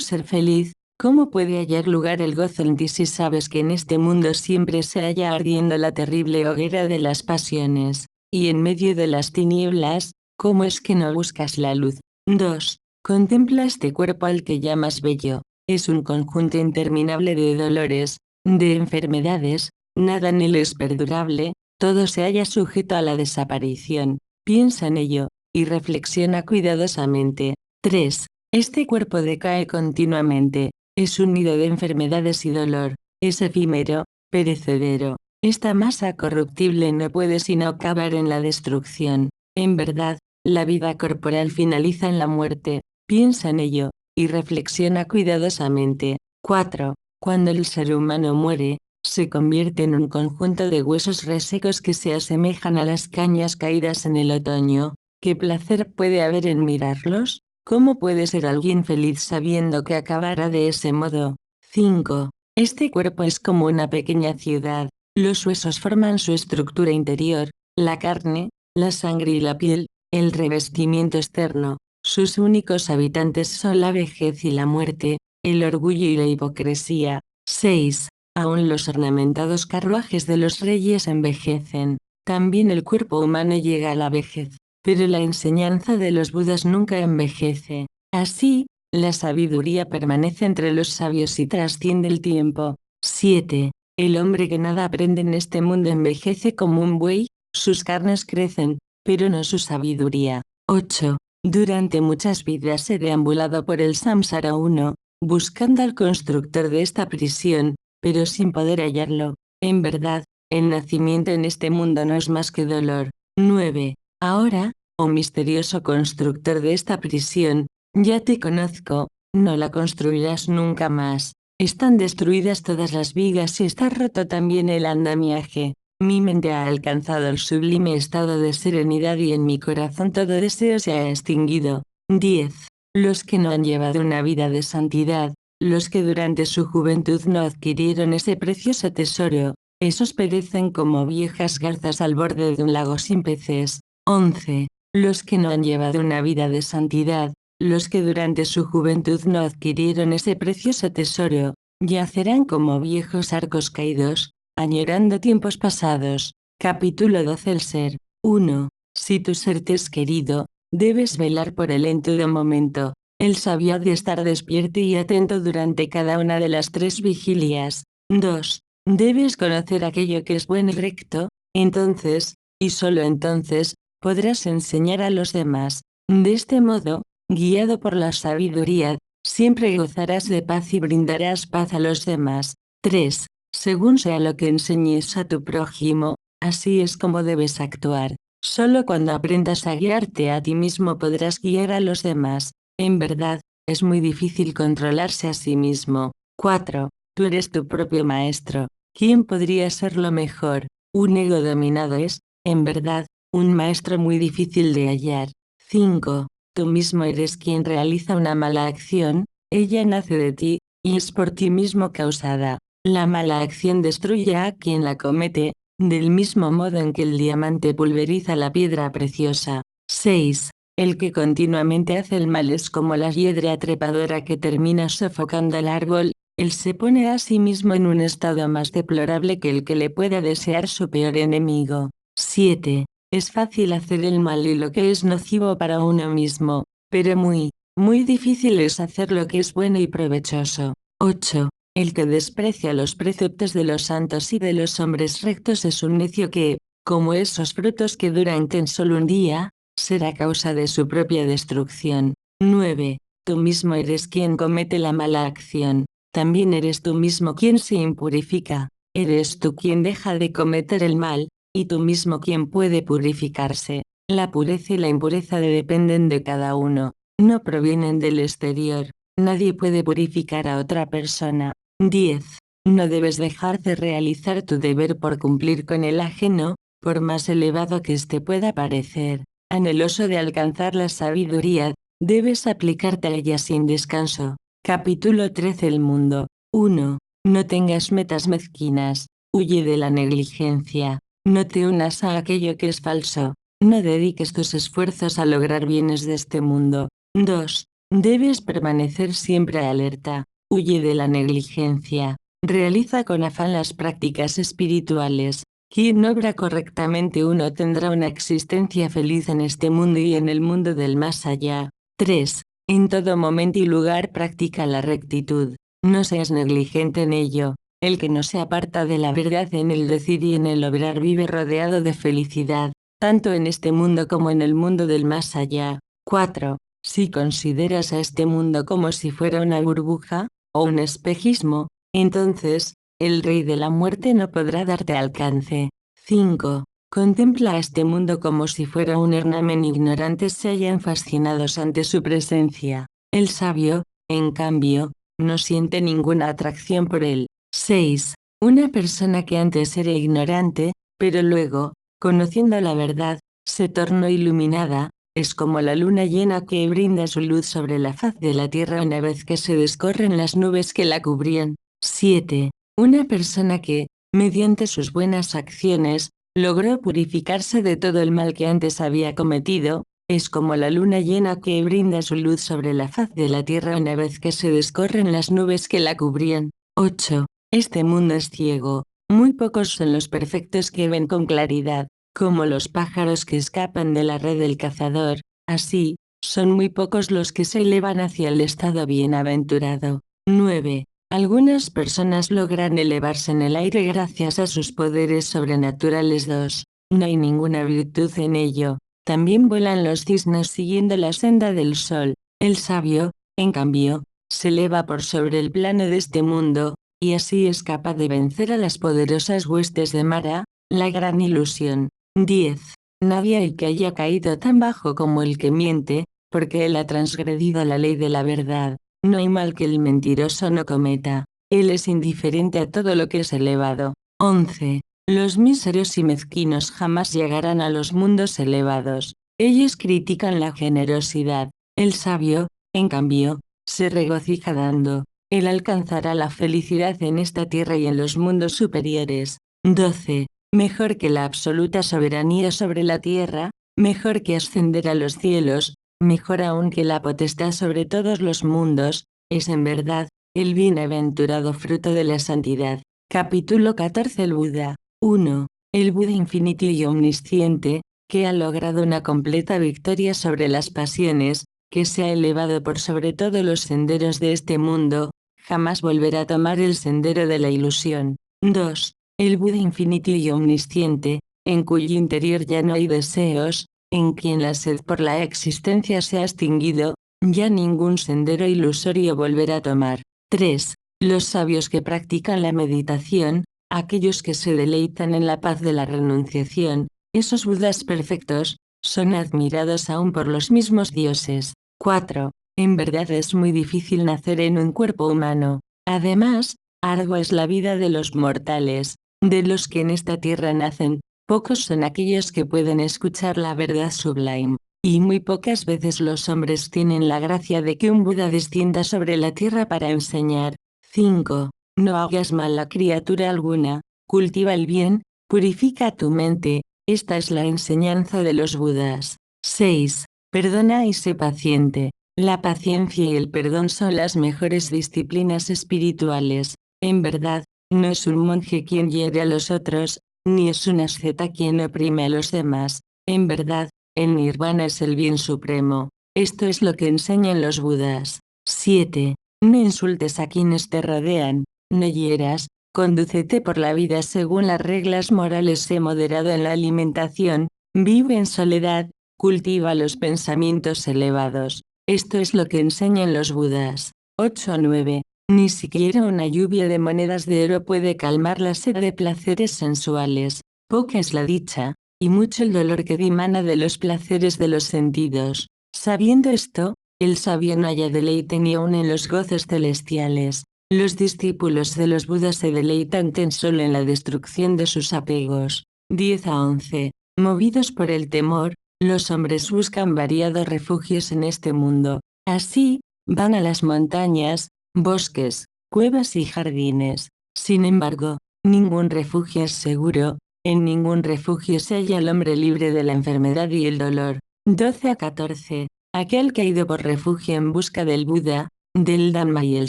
ser feliz? ¿Cómo puede hallar lugar el gozo en ti si sabes que en este mundo siempre se halla ardiendo la terrible hoguera de las pasiones? Y en medio de las tinieblas, ¿cómo es que no buscas la luz? 2. Contempla este cuerpo al que llamas bello. Es un conjunto interminable de dolores, de enfermedades, nada en él es perdurable, todo se halla sujeto a la desaparición. Piensa en ello, y reflexiona cuidadosamente. 3. Este cuerpo decae continuamente, es un nido de enfermedades y dolor, es efímero, perecedero. Esta masa corruptible no puede sino acabar en la destrucción. En verdad, la vida corporal finaliza en la muerte. Piensa en ello, y reflexiona cuidadosamente. 4. Cuando el ser humano muere, se convierte en un conjunto de huesos resecos que se asemejan a las cañas caídas en el otoño. ¿Qué placer puede haber en mirarlos? ¿Cómo puede ser alguien feliz sabiendo que acabará de ese modo? 5. Este cuerpo es como una pequeña ciudad. Los huesos forman su estructura interior, la carne, la sangre y la piel, el revestimiento externo. Sus únicos habitantes son la vejez y la muerte, el orgullo y la hipocresía. 6. Aún los ornamentados carruajes de los reyes envejecen. También el cuerpo humano llega a la vejez, pero la enseñanza de los Budas nunca envejece. Así, la sabiduría permanece entre los sabios y trasciende el tiempo. 7. El hombre que nada aprende en este mundo envejece como un buey, sus carnes crecen, pero no su sabiduría. 8. Durante muchas vidas he deambulado por el samsara 1, buscando al constructor de esta prisión, pero sin poder hallarlo. En verdad, el nacimiento en este mundo no es más que dolor. 9. Ahora, oh misterioso constructor de esta prisión, ya te conozco, no la construirás nunca más. Están destruidas todas las vigas y está roto también el andamiaje. Mi mente ha alcanzado el sublime estado de serenidad y en mi corazón todo deseo se ha extinguido. 10. Los que no han llevado una vida de santidad, los que durante su juventud no adquirieron ese precioso tesoro, esos perecen como viejas garzas al borde de un lago sin peces. 11. Los que no han llevado una vida de santidad, los que durante su juventud no adquirieron ese precioso tesoro, yacerán como viejos arcos caídos, añorando tiempos pasados. Capítulo 12. El ser. 1. Si tu ser te es querido, debes velar por él en todo momento. El sabio ha de estar despierto y atento durante cada una de las 3 vigilias. 2. Debes conocer aquello que es bueno y recto, entonces, y solo entonces, podrás enseñar a los demás. De este modo, guiado por la sabiduría, siempre gozarás de paz y brindarás paz a los demás. 3. Según sea lo que enseñes a tu prójimo, así es como debes actuar. Solo cuando aprendas a guiarte a ti mismo podrás guiar a los demás. En verdad, es muy difícil controlarse a sí mismo. 4. Tú eres tu propio maestro. ¿Quién podría serlo mejor? Un ego dominado es, en verdad, un maestro muy difícil de hallar. 5. Tú mismo eres quien realiza una mala acción, ella nace de ti, y es por ti mismo causada. La mala acción destruye a quien la comete, del mismo modo en que el diamante pulveriza la piedra preciosa. 6. El que continuamente hace el mal es como la hiedra trepadora que termina sofocando al árbol. Él se pone a sí mismo en un estado más deplorable que el que le pueda desear su peor enemigo. 7. Es fácil hacer el mal y lo que es nocivo para uno mismo, pero muy difícil es hacer lo que es bueno y provechoso. 8. El que desprecia los preceptos de los santos y de los hombres rectos es un necio que, como esos frutos que duran tan solo un día, será causa de su propia destrucción. 9. Tú mismo eres quien comete la mala acción. También eres tú mismo quien se impurifica. Eres tú quien deja de cometer el mal, y tú mismo quien puede purificarse. La pureza y la impureza dependen de cada uno, no provienen del exterior. Nadie puede purificar a otra persona. 10. No debes dejar de realizar tu deber por cumplir con el ajeno, por más elevado que éste pueda parecer. Anheloso de alcanzar la sabiduría, debes aplicarte a ella sin descanso. Capítulo 13. El mundo. 1. No tengas metas mezquinas. Huye de la negligencia. No te unas a aquello que es falso. No dediques tus esfuerzos a lograr bienes de este mundo. 2. Debes permanecer siempre alerta. Huye de la negligencia. Realiza con afán las prácticas espirituales. Quien obra correctamente uno tendrá una existencia feliz en este mundo y en el mundo del más allá. 3. En todo momento y lugar practica la rectitud. No seas negligente en ello. El que no se aparta de la verdad en el decir y en el obrar vive rodeado de felicidad, tanto en este mundo como en el mundo del más allá. 4. Si consideras a este mundo como si fuera una burbuja, o un espejismo, entonces, el rey de la muerte no podrá darte alcance. 5. Contempla a este mundo como si fuera un hernamen. Ignorantes se hallan fascinados ante su presencia. El sabio, en cambio, no siente ninguna atracción por él. 6. Una persona que antes era ignorante, pero luego, conociendo la verdad, se tornó iluminada, es como la luna llena que brinda su luz sobre la faz de la tierra una vez que se descorren las nubes que la cubrían. 7. Una persona que, mediante sus buenas acciones, logró purificarse de todo el mal que antes había cometido, es como la luna llena que brinda su luz sobre la faz de la tierra una vez que se descorren las nubes que la cubrían. 8. Este mundo es ciego, muy pocos son los perfectos que ven con claridad, como los pájaros que escapan de la red del cazador, así, son muy pocos los que se elevan hacia el estado bienaventurado. 9. Algunas personas logran elevarse en el aire gracias a sus poderes sobrenaturales. 2. No hay ninguna virtud en ello. También vuelan los cisnes siguiendo la senda del sol. El sabio, en cambio, se eleva por sobre el plano de este mundo, y así es capaz de vencer a las poderosas huestes de Mara, la gran ilusión. 10. Nadie hay que haya caído tan bajo como el que miente, porque él ha transgredido la ley de la verdad. No hay mal que el mentiroso no cometa. Él es indiferente a todo lo que es elevado. 11. Los míseros y mezquinos jamás llegarán a los mundos elevados. Ellos critican la generosidad. El sabio, en cambio, se regocija dando. Él alcanzará la felicidad en esta tierra y en los mundos superiores. 12. Mejor que la absoluta soberanía sobre la tierra, mejor que ascender a los cielos, mejor aún que la potestad sobre todos los mundos, es en verdad, el bienaventurado fruto de la santidad. Capítulo 14. El Buda. 1. El Buda infinito y omnisciente, que ha logrado una completa victoria sobre las pasiones, que se ha elevado por sobre todos los senderos de este mundo, jamás volverá a tomar el sendero de la ilusión. 2. El Buda infinito y omnisciente, en cuyo interior ya no hay deseos, en quien la sed por la existencia se ha extinguido, ya ningún sendero ilusorio volverá a tomar. 3. Los sabios que practican la meditación, aquellos que se deleitan en la paz de la renunciación, esos Budas perfectos, son admirados aún por los mismos dioses. 4. En verdad es muy difícil nacer en un cuerpo humano. Además, ardua es la vida de los mortales. De los que en esta tierra nacen, pocos son aquellos que pueden escuchar la verdad sublime, y muy pocas veces los hombres tienen la gracia de que un Buda descienda sobre la tierra para enseñar. 5. No hagas mal a criatura alguna, cultiva el bien, Purifica tu mente, esta es la enseñanza de los Budas. 6. Perdona y sé paciente. La paciencia y el perdón son las mejores disciplinas espirituales. En verdad, no es un monje quien hiere a los otros, ni es un asceta quien oprime a los demás. En verdad, el nirvana es el bien supremo. Esto es lo que enseñan los Budas. 7. No insultes a quienes te rodean, no hieras, condúcete por la vida según las reglas morales, sé moderado en la alimentación, vive en soledad, cultiva los pensamientos elevados. Esto es lo que enseñan los Budas. 8-9. Ni siquiera una lluvia de monedas de oro puede calmar la sed de placeres sensuales. Poca es la dicha, y mucho el dolor que dimana de los placeres de los sentidos. Sabiendo esto, el sabio no halla deleite ni aun en los goces celestiales. Los discípulos de los Budas se deleitan tan solo en la destrucción de sus apegos. 10-11. Movidos por el temor, los hombres buscan variados refugios en este mundo. Así, van a las montañas, bosques, cuevas y jardines. Sin embargo, ningún refugio es seguro, en ningún refugio se halla el hombre libre de la enfermedad y el dolor. 12-14. Aquel que ha ido por refugio en busca del Buda, del Dhamma y el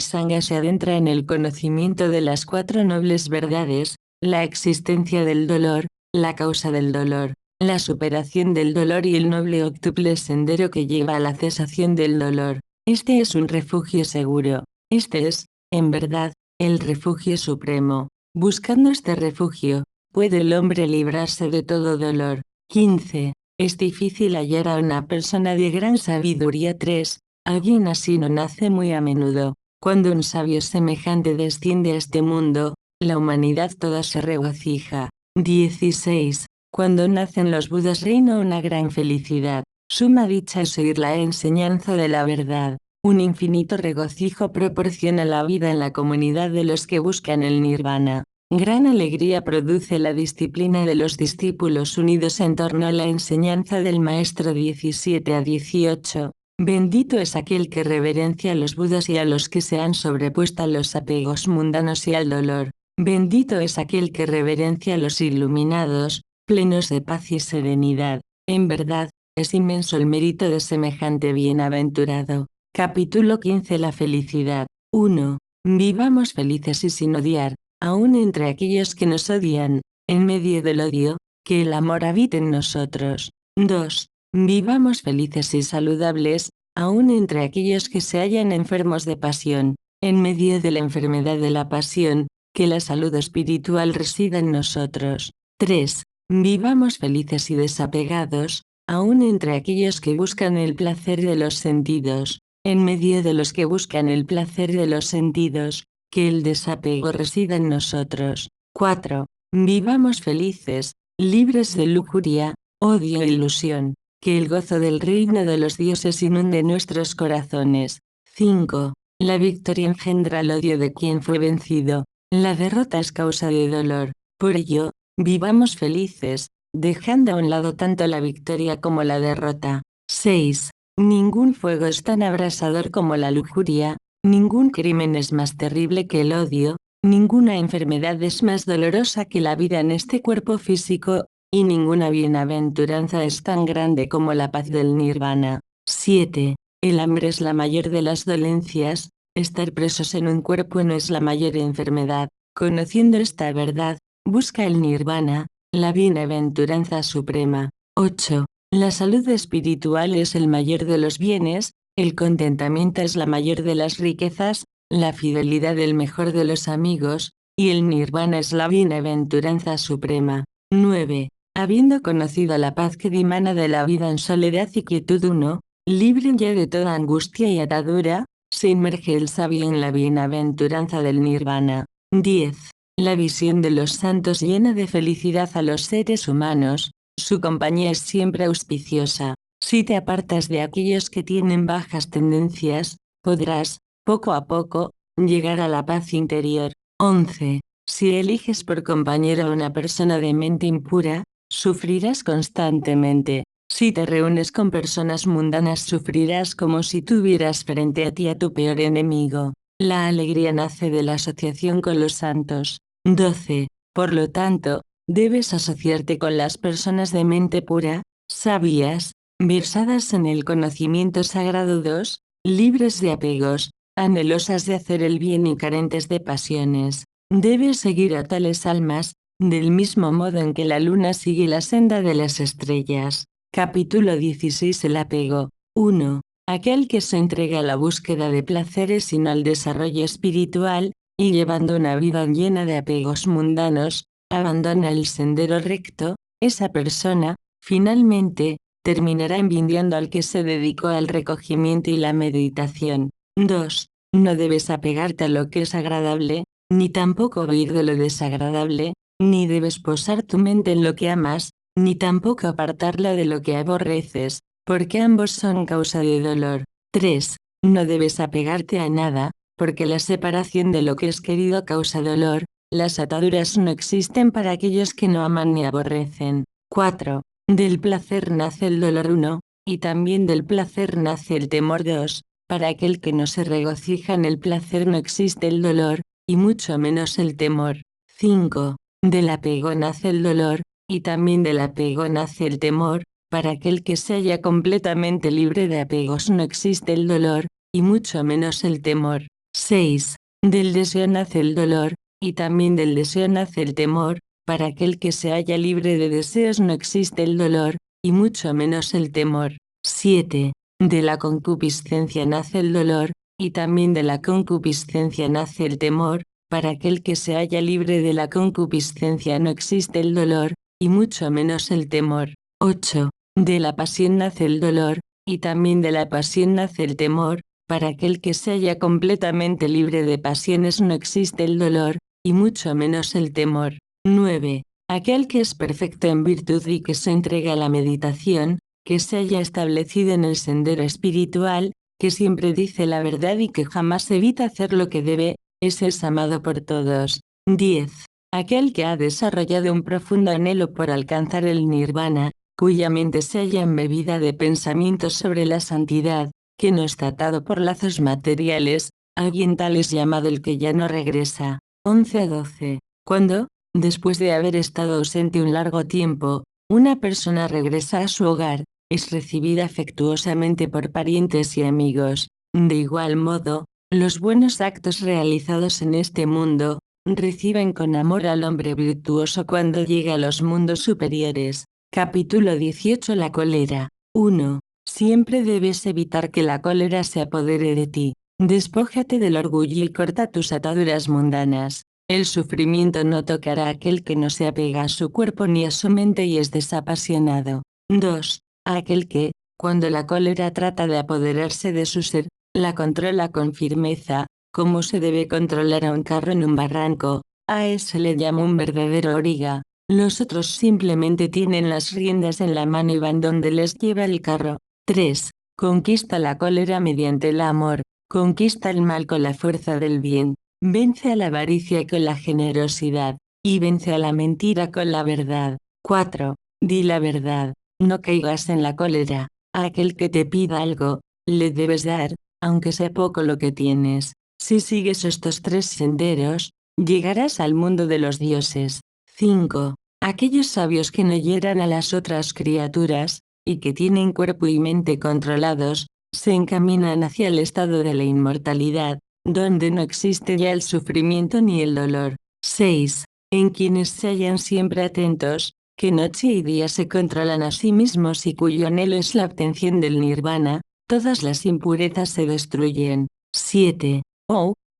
Sangha se adentra en el conocimiento de las cuatro nobles verdades, la existencia del dolor, la causa del dolor, la superación del dolor y el noble octuple sendero que lleva a la cesación del dolor. Este es un refugio seguro. Este es, en verdad, el refugio supremo. Buscando este refugio, puede el hombre librarse de todo dolor. 15. Es difícil hallar a una persona de gran sabiduría. 3. Alguien así no nace muy a menudo. Cuando un sabio semejante desciende a este mundo, la humanidad toda se regocija. 16. Cuando nacen los Budas reina una gran felicidad. Suma dicha es oír la enseñanza de la verdad. Un infinito regocijo proporciona la vida en la comunidad de los que buscan el nirvana. Gran alegría produce la disciplina de los discípulos unidos en torno a la enseñanza del Maestro. 17-18. Bendito es aquel que reverencia a los Budas y a los que se han sobrepuesto a los apegos mundanos y al dolor. Bendito es aquel que reverencia a los iluminados, plenos de paz y serenidad. En verdad, es inmenso el mérito de semejante bienaventurado. Capítulo 15. La felicidad. 1. Vivamos felices y sin odiar, aun entre aquellos que nos odian, en medio del odio, que el amor habite en nosotros. 2. Vivamos felices y saludables, aun entre aquellos que se hallan enfermos de pasión, en medio de la enfermedad de la pasión, que la salud espiritual resida en nosotros. 3. Vivamos felices y desapegados, aun entre aquellos que buscan el placer de los sentidos, en medio de los que buscan el placer de los sentidos, que el desapego resida en nosotros. 4. Vivamos felices, libres de lujuria, odio e ilusión, que el gozo del reino de los dioses inunde nuestros corazones. 5. La victoria engendra el odio de quien fue vencido, la derrota es causa de dolor, por ello, vivamos felices, dejando a un lado tanto la victoria como la derrota. 6. Ningún fuego es tan abrasador como la lujuria, ningún crimen es más terrible que el odio, ninguna enfermedad es más dolorosa que la vida en este cuerpo físico, y ninguna bienaventuranza es tan grande como la paz del nirvana. 7. El hambre es la mayor de las dolencias, estar presos en un cuerpo no es la mayor enfermedad. Conociendo esta verdad, busca el nirvana, la bienaventuranza suprema. 8. La salud espiritual es el mayor de los bienes, el contentamiento es la mayor de las riquezas, la fidelidad el mejor de los amigos, y el nirvana es la bienaventuranza suprema. 9. Habiendo conocido la paz que dimana de la vida en soledad y quietud. 1. Libre ya de toda angustia y atadura, se inmerge el sabio en la bienaventuranza del nirvana. 10. La visión de los santos llena de felicidad a los seres humanos, su compañía es siempre auspiciosa. Si te apartas de aquellos que tienen bajas tendencias, podrás, poco a poco, llegar a la paz interior. 11. Si eliges por compañero a una persona de mente impura, sufrirás constantemente. Si te reúnes con personas mundanas sufrirás como si tuvieras frente a ti a tu peor enemigo. La alegría nace de la asociación con los santos. 12. Por lo tanto, debes asociarte con las personas de mente pura, sabias, versadas en el conocimiento sagrado. 2. Libres de apegos, anhelosas de hacer el bien y carentes de pasiones. Debes seguir a tales almas, del mismo modo en que la luna sigue la senda de las estrellas. Capítulo 16. El apego. 1. Aquel que se entrega a la búsqueda de placeres y no al desarrollo espiritual, y llevando una vida llena de apegos mundanos, abandona el sendero recto. Esa persona, finalmente, terminará envidiando al que se dedicó al recogimiento y la meditación. 2. No debes apegarte a lo que es agradable, ni tampoco huir de lo desagradable, ni debes posar tu mente en lo que amas, ni tampoco apartarla de lo que aborreces, porque ambos son causa de dolor. 3. No debes apegarte a nada, porque la separación de lo que es querido causa dolor. Las ataduras no existen para aquellos que no aman ni aborrecen. 4. Del placer nace el dolor. 1. Y también del placer nace el temor. 2. Para aquel que no se regocija en el placer no existe el dolor, y mucho menos el temor. 5. Del apego nace el dolor, y también del apego nace el temor. Para aquel que se halla completamente libre de apegos no existe el dolor, y mucho menos el temor. 6. Del deseo nace el dolor, y también del deseo nace el temor. Para aquel que se halla libre de deseos no existe el dolor, y mucho menos el temor. 7. De la concupiscencia nace el dolor, y también de la concupiscencia nace el temor. Para aquel que se halla libre de la concupiscencia no existe el dolor, y mucho menos el temor. 8. De la pasión nace el dolor, y también de la pasión nace el temor. Para aquel que se halla completamente libre de pasiones no existe el dolor, y mucho menos el temor. 9. Aquel que es perfecto en virtud y que se entrega a la meditación, que se haya establecido en el sendero espiritual, que siempre dice la verdad y que jamás evita hacer lo que debe, ese es amado por todos. 10. Aquel que ha desarrollado un profundo anhelo por alcanzar el nirvana, cuya mente se halla embebida de pensamientos sobre la santidad, que no está atado por lazos materiales, alguien tal es llamado el que ya no regresa. 11 a 12. Cuando, después de haber estado ausente un largo tiempo, una persona regresa a su hogar, es recibida afectuosamente por parientes y amigos. De igual modo, los buenos actos realizados en este mundo, reciben con amor al hombre virtuoso cuando llega a los mundos superiores. Capítulo 18. La cólera. 1. Siempre debes evitar que la cólera se apodere de ti. Despójate del orgullo y corta tus ataduras mundanas. El sufrimiento no tocará a aquel que no se apega a su cuerpo ni a su mente y es desapasionado. 2. A aquel que, cuando la cólera trata de apoderarse de su ser, la controla con firmeza, como se debe controlar a un carro en un barranco. A ese le llama un verdadero origa. Los otros simplemente tienen las riendas en la mano y van donde les lleva el carro. 3. Conquista la cólera mediante el amor. Conquista el mal con la fuerza del bien. Vence a la avaricia con la generosidad. Y vence a la mentira con la verdad. 4. Di la verdad. No caigas en la cólera. A aquel que te pida algo, le debes dar, aunque sea poco lo que tienes. Si sigues estos 3 senderos, llegarás al mundo de los dioses. 5. Aquellos sabios que no hieran a las otras criaturas, y que tienen cuerpo y mente controlados, se encaminan hacia el estado de la inmortalidad, donde no existe ya el sufrimiento ni el dolor. 6. En quienes se hallan siempre atentos, que noche y día se controlan a sí mismos y cuyo anhelo es la obtención del nirvana, todas las impurezas se destruyen. 7.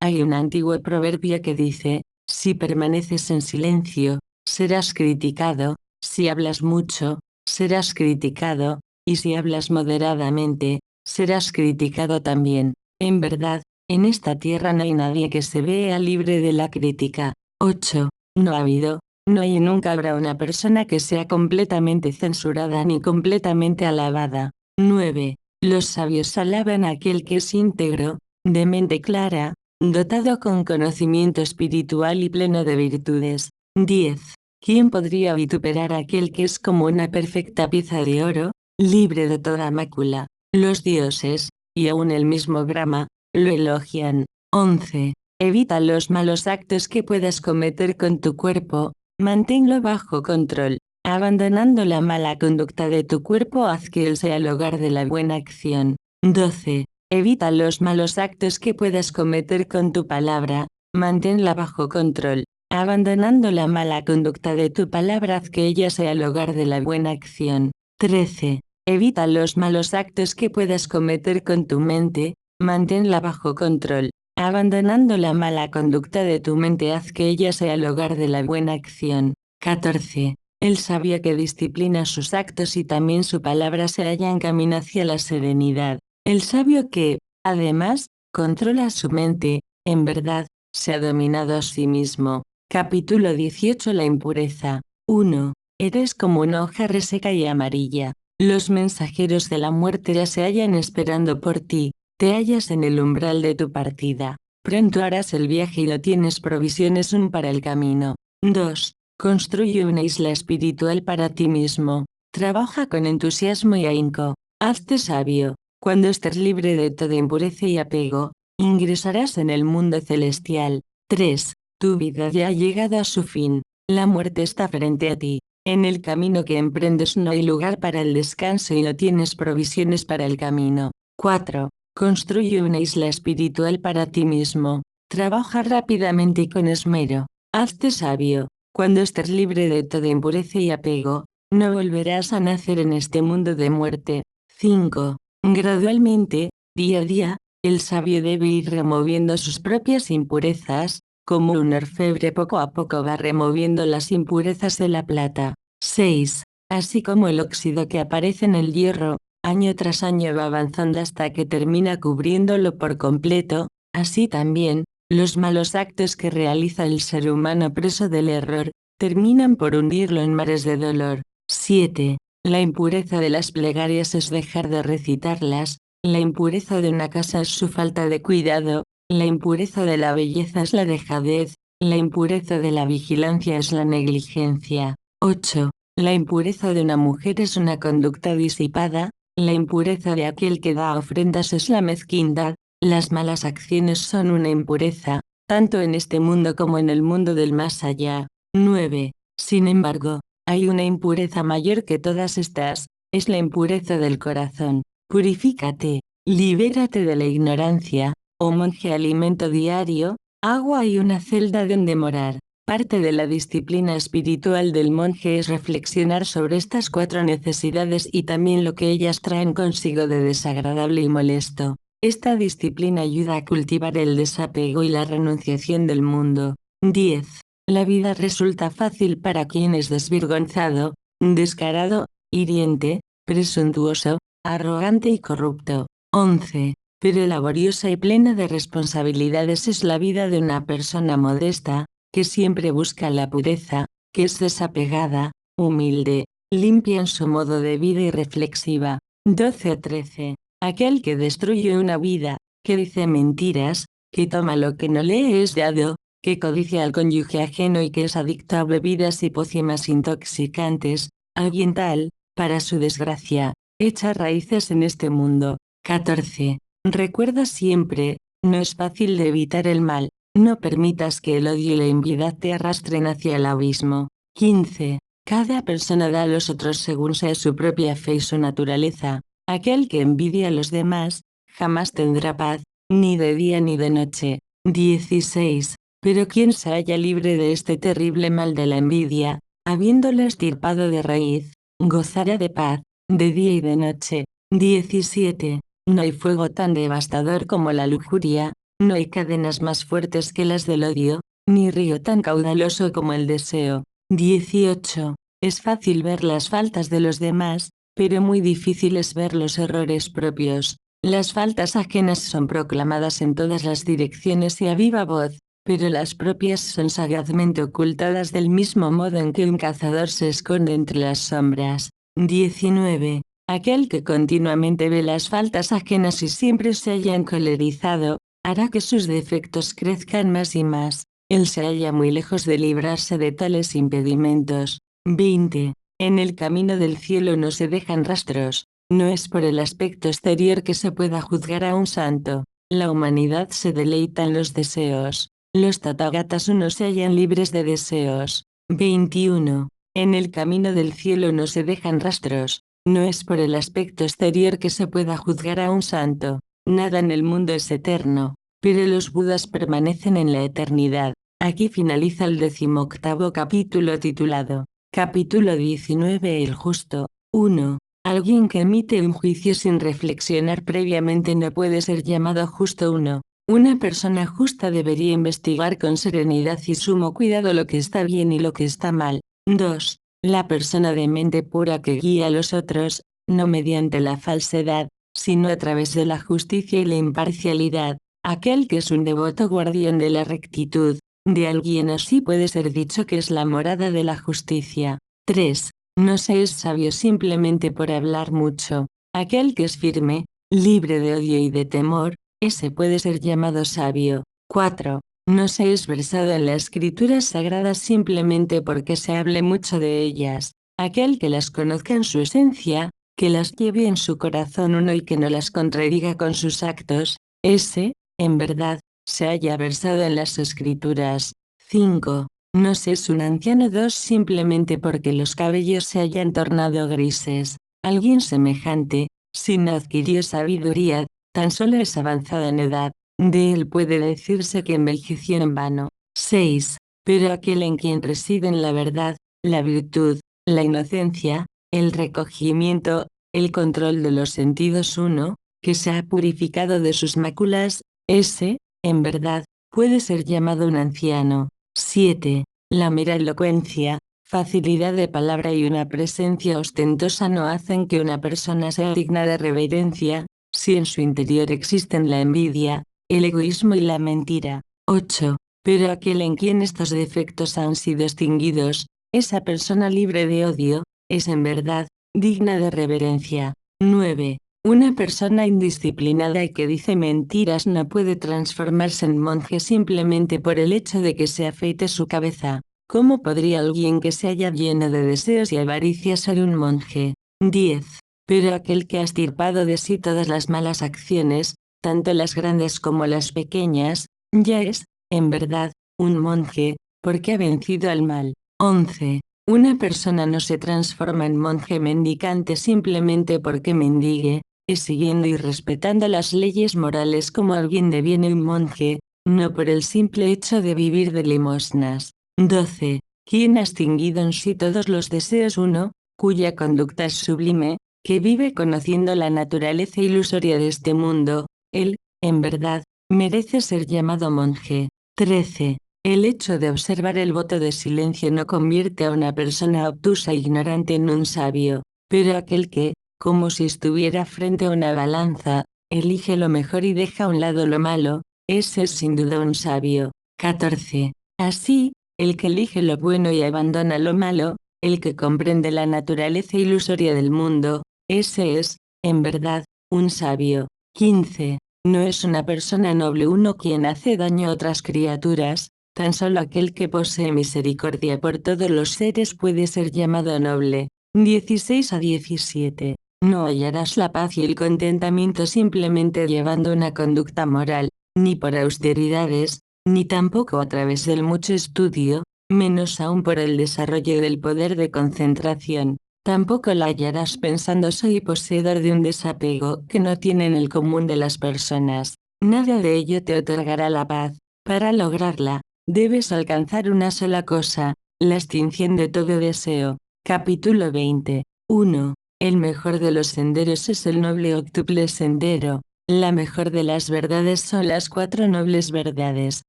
Hay un antiguo proverbio que dice, si permaneces en silencio, serás criticado, si hablas mucho, serás criticado, y si hablas moderadamente, serás criticado también. En verdad, en esta tierra no hay nadie que se vea libre de la crítica. 8. No ha habido, no hay y nunca habrá una persona que sea completamente censurada ni completamente alabada. 9. Los sabios alaban a aquel que es íntegro, de mente clara, dotado con conocimiento espiritual y pleno de virtudes. 10. ¿Quién podría vituperar a aquel que es como una perfecta pieza de oro, libre de toda mácula? Los dioses, y aun el mismo Brahma, lo elogian. 11. Evita los malos actos que puedas cometer con tu cuerpo, Manténlo bajo control. Abandonando la mala conducta de tu cuerpo, haz que él sea el hogar de la buena acción. 12. Evita los malos actos que puedas cometer con tu palabra. Manténla bajo control. Abandonando la mala conducta de tu palabra, haz que ella sea el hogar de la buena acción. 13. Evita los malos actos que puedas cometer con tu mente. Manténla bajo control. Abandonando la mala conducta de tu mente, haz que ella sea el hogar de la buena acción. 14. El sabio que disciplina sus actos y también su palabra se halla en camino hacia la serenidad. El sabio que, además, controla su mente, en verdad, se ha dominado a sí mismo. Capítulo 18. La impureza. 1. Eres como una hoja reseca y amarilla. Los mensajeros de la muerte ya se hallan esperando por ti. Te hallas en el umbral de tu partida. Pronto harás el viaje y no tienes provisiones aún para el camino. 2. Construye una isla espiritual para ti mismo. Trabaja con entusiasmo y ahínco. Hazte sabio. Cuando estés libre de toda impureza y apego, ingresarás en el mundo celestial. 3. Tu vida ya ha llegado a su fin. La muerte está frente a ti. En el camino que emprendes no hay lugar para el descanso y no tienes provisiones para el camino. 4. Construye una isla espiritual para ti mismo. Trabaja rápidamente y con esmero. Hazte sabio. Cuando estés libre de toda impureza y apego, no volverás a nacer en este mundo de muerte. 5. Gradualmente, día a día, el sabio debe ir removiendo sus propias impurezas, como un orfebre poco a poco va removiendo las impurezas de la plata. 6. Así como el óxido que aparece en el hierro, año tras año va avanzando hasta que termina cubriéndolo por completo, así también, los malos actos que realiza el ser humano preso del error, terminan por hundirlo en mares de dolor. 7. La impureza de las plegarias es dejar de recitarlas, la impureza de una casa es su falta de cuidado, la impureza de la belleza es la dejadez, la impureza de la vigilancia es la negligencia. 8. La impureza de una mujer es una conducta disipada, la impureza de aquel que da ofrendas es la mezquindad. Las malas acciones son una impureza, tanto en este mundo como en el mundo del más allá. 9. Sin embargo, hay una impureza mayor que todas estas, es la impureza del corazón. Purifícate, libérate de la ignorancia, oh monje. Alimento diario, agua y una celda donde morar. Parte de la disciplina espiritual del monje es reflexionar sobre estas 4 necesidades y también lo que ellas traen consigo de desagradable y molesto. Esta disciplina ayuda a cultivar el desapego y la renunciación del mundo. 10. La vida resulta fácil para quien es desvergonzado, descarado, hiriente, presuntuoso, arrogante y corrupto. 11. Pero laboriosa y plena de responsabilidades es la vida de una persona modesta, que siempre busca la pureza, que es desapegada, humilde, limpia en su modo de vida y reflexiva. 12-13. Aquel que destruye una vida, que dice mentiras, que toma lo que no le es dado, que codicia al cónyuge ajeno y que es adicto a bebidas y pócimas intoxicantes, alguien tal, para su desgracia, echa raíces en este mundo. 14. Recuerda siempre, no es fácil de evitar el mal, no permitas que el odio y la impiedad te arrastren hacia el abismo. 15. Cada persona da a los otros según sea su propia fe y su naturaleza. Aquel que envidia a los demás, jamás tendrá paz, ni de día ni de noche. 16. Pero quien se halla libre de este terrible mal de la envidia, habiéndolo extirpado de raíz, gozará de paz, de día y de noche. 17. No hay fuego tan devastador como la lujuria, no hay cadenas más fuertes que las del odio, ni río tan caudaloso como el deseo. 18. Es fácil ver las faltas de los demás, pero muy difícil es ver los errores propios. Las faltas ajenas son proclamadas en todas las direcciones y a viva voz, pero las propias son sagazmente ocultadas del mismo modo en que un cazador se esconde entre las sombras. 19. Aquel que continuamente ve las faltas ajenas y siempre se halla encolerizado, hará que sus defectos crezcan más y más. Él se halla muy lejos de librarse de tales impedimentos. 20. En el camino del cielo no se dejan rastros. No es por el aspecto exterior que se pueda juzgar a un santo. La humanidad se deleita en los deseos. Los tathagatas no se hallan libres de deseos. 21. En el camino del cielo no se dejan rastros. No es por el aspecto exterior que se pueda juzgar a un santo. Nada en el mundo es eterno, pero los Budas permanecen en la eternidad. Aquí finaliza el 18º capítulo titulado Capítulo 19. El justo. 1. Alguien que emite un juicio sin reflexionar previamente no puede ser llamado justo. 1. Una persona justa debería investigar con serenidad y sumo cuidado lo que está bien y lo que está mal. 2. La persona de mente pura que guía a los otros, no mediante la falsedad, sino a través de la justicia y la imparcialidad. Aquel que es un devoto guardián de la rectitud, de alguien así puede ser dicho que es la morada de la justicia. 3. No se es sabio simplemente por hablar mucho. Aquel que es firme, libre de odio y de temor, ese puede ser llamado sabio. 4. No se es versado en las escrituras sagradas simplemente porque se hable mucho de ellas. Aquel que las conozca en su esencia, que las lleve en su corazón uno y que no las contradiga con sus actos, ese, en verdad, se haya versado en las escrituras. 5. No se es un anciano. 2. Simplemente porque los cabellos se hayan tornado grises. Alguien semejante, si no adquirió sabiduría, tan solo es avanzado en edad. De él puede decirse que envejeció en vano. 6. Pero aquel en quien residen la verdad, la virtud, la inocencia, el recogimiento, el control de los sentidos. 1. Que se ha purificado de sus máculas, ese, en verdad, puede ser llamado un anciano. 7. La mera elocuencia, facilidad de palabra y una presencia ostentosa no hacen que una persona sea digna de reverencia, si en su interior existen la envidia, el egoísmo y la mentira. 8. Pero aquel en quien estos defectos han sido extinguidos, esa persona libre de odio, es en verdad, digna de reverencia. 9. Una persona indisciplinada y que dice mentiras no puede transformarse en monje simplemente por el hecho de que se afeite su cabeza. ¿Cómo podría alguien que se haya lleno de deseos y avaricia ser un monje? 10. Pero aquel que ha extirpado de sí todas las malas acciones, tanto las grandes como las pequeñas, ya es, en verdad, un monje, porque ha vencido al mal. 11. Una persona no se transforma en monje mendicante simplemente porque mendigue, es siguiendo y respetando las leyes morales como alguien deviene un monje, no por el simple hecho de vivir de limosnas. 12. Quien ha extinguido en sí todos los deseos. 1. Cuya conducta es sublime, que vive conociendo la naturaleza ilusoria de este mundo, él, en verdad, merece ser llamado monje. 13. El hecho de observar el voto de silencio no convierte a una persona obtusa e ignorante en un sabio, pero aquel que, como si estuviera frente a una balanza, elige lo mejor y deja a un lado lo malo, ese es sin duda un sabio. 14. Así, el que elige lo bueno y abandona lo malo, el que comprende la naturaleza ilusoria del mundo, ese es, en verdad, un sabio. 15. No es una persona noble uno quien hace daño a otras criaturas, tan solo aquel que posee misericordia por todos los seres puede ser llamado noble. 16 a 17. No hallarás la paz y el contentamiento simplemente llevando una conducta moral, ni por austeridades, ni tampoco a través del mucho estudio, menos aún por el desarrollo del poder de concentración. Tampoco la hallarás pensando soy poseedor de un desapego que no tienen el común de las personas. Nada de ello te otorgará la paz. Para lograrla, debes alcanzar una sola cosa, la extinción de todo deseo. Capítulo 20. 1. El mejor de los senderos es el noble octuple sendero. La mejor de las verdades son las 4 nobles verdades.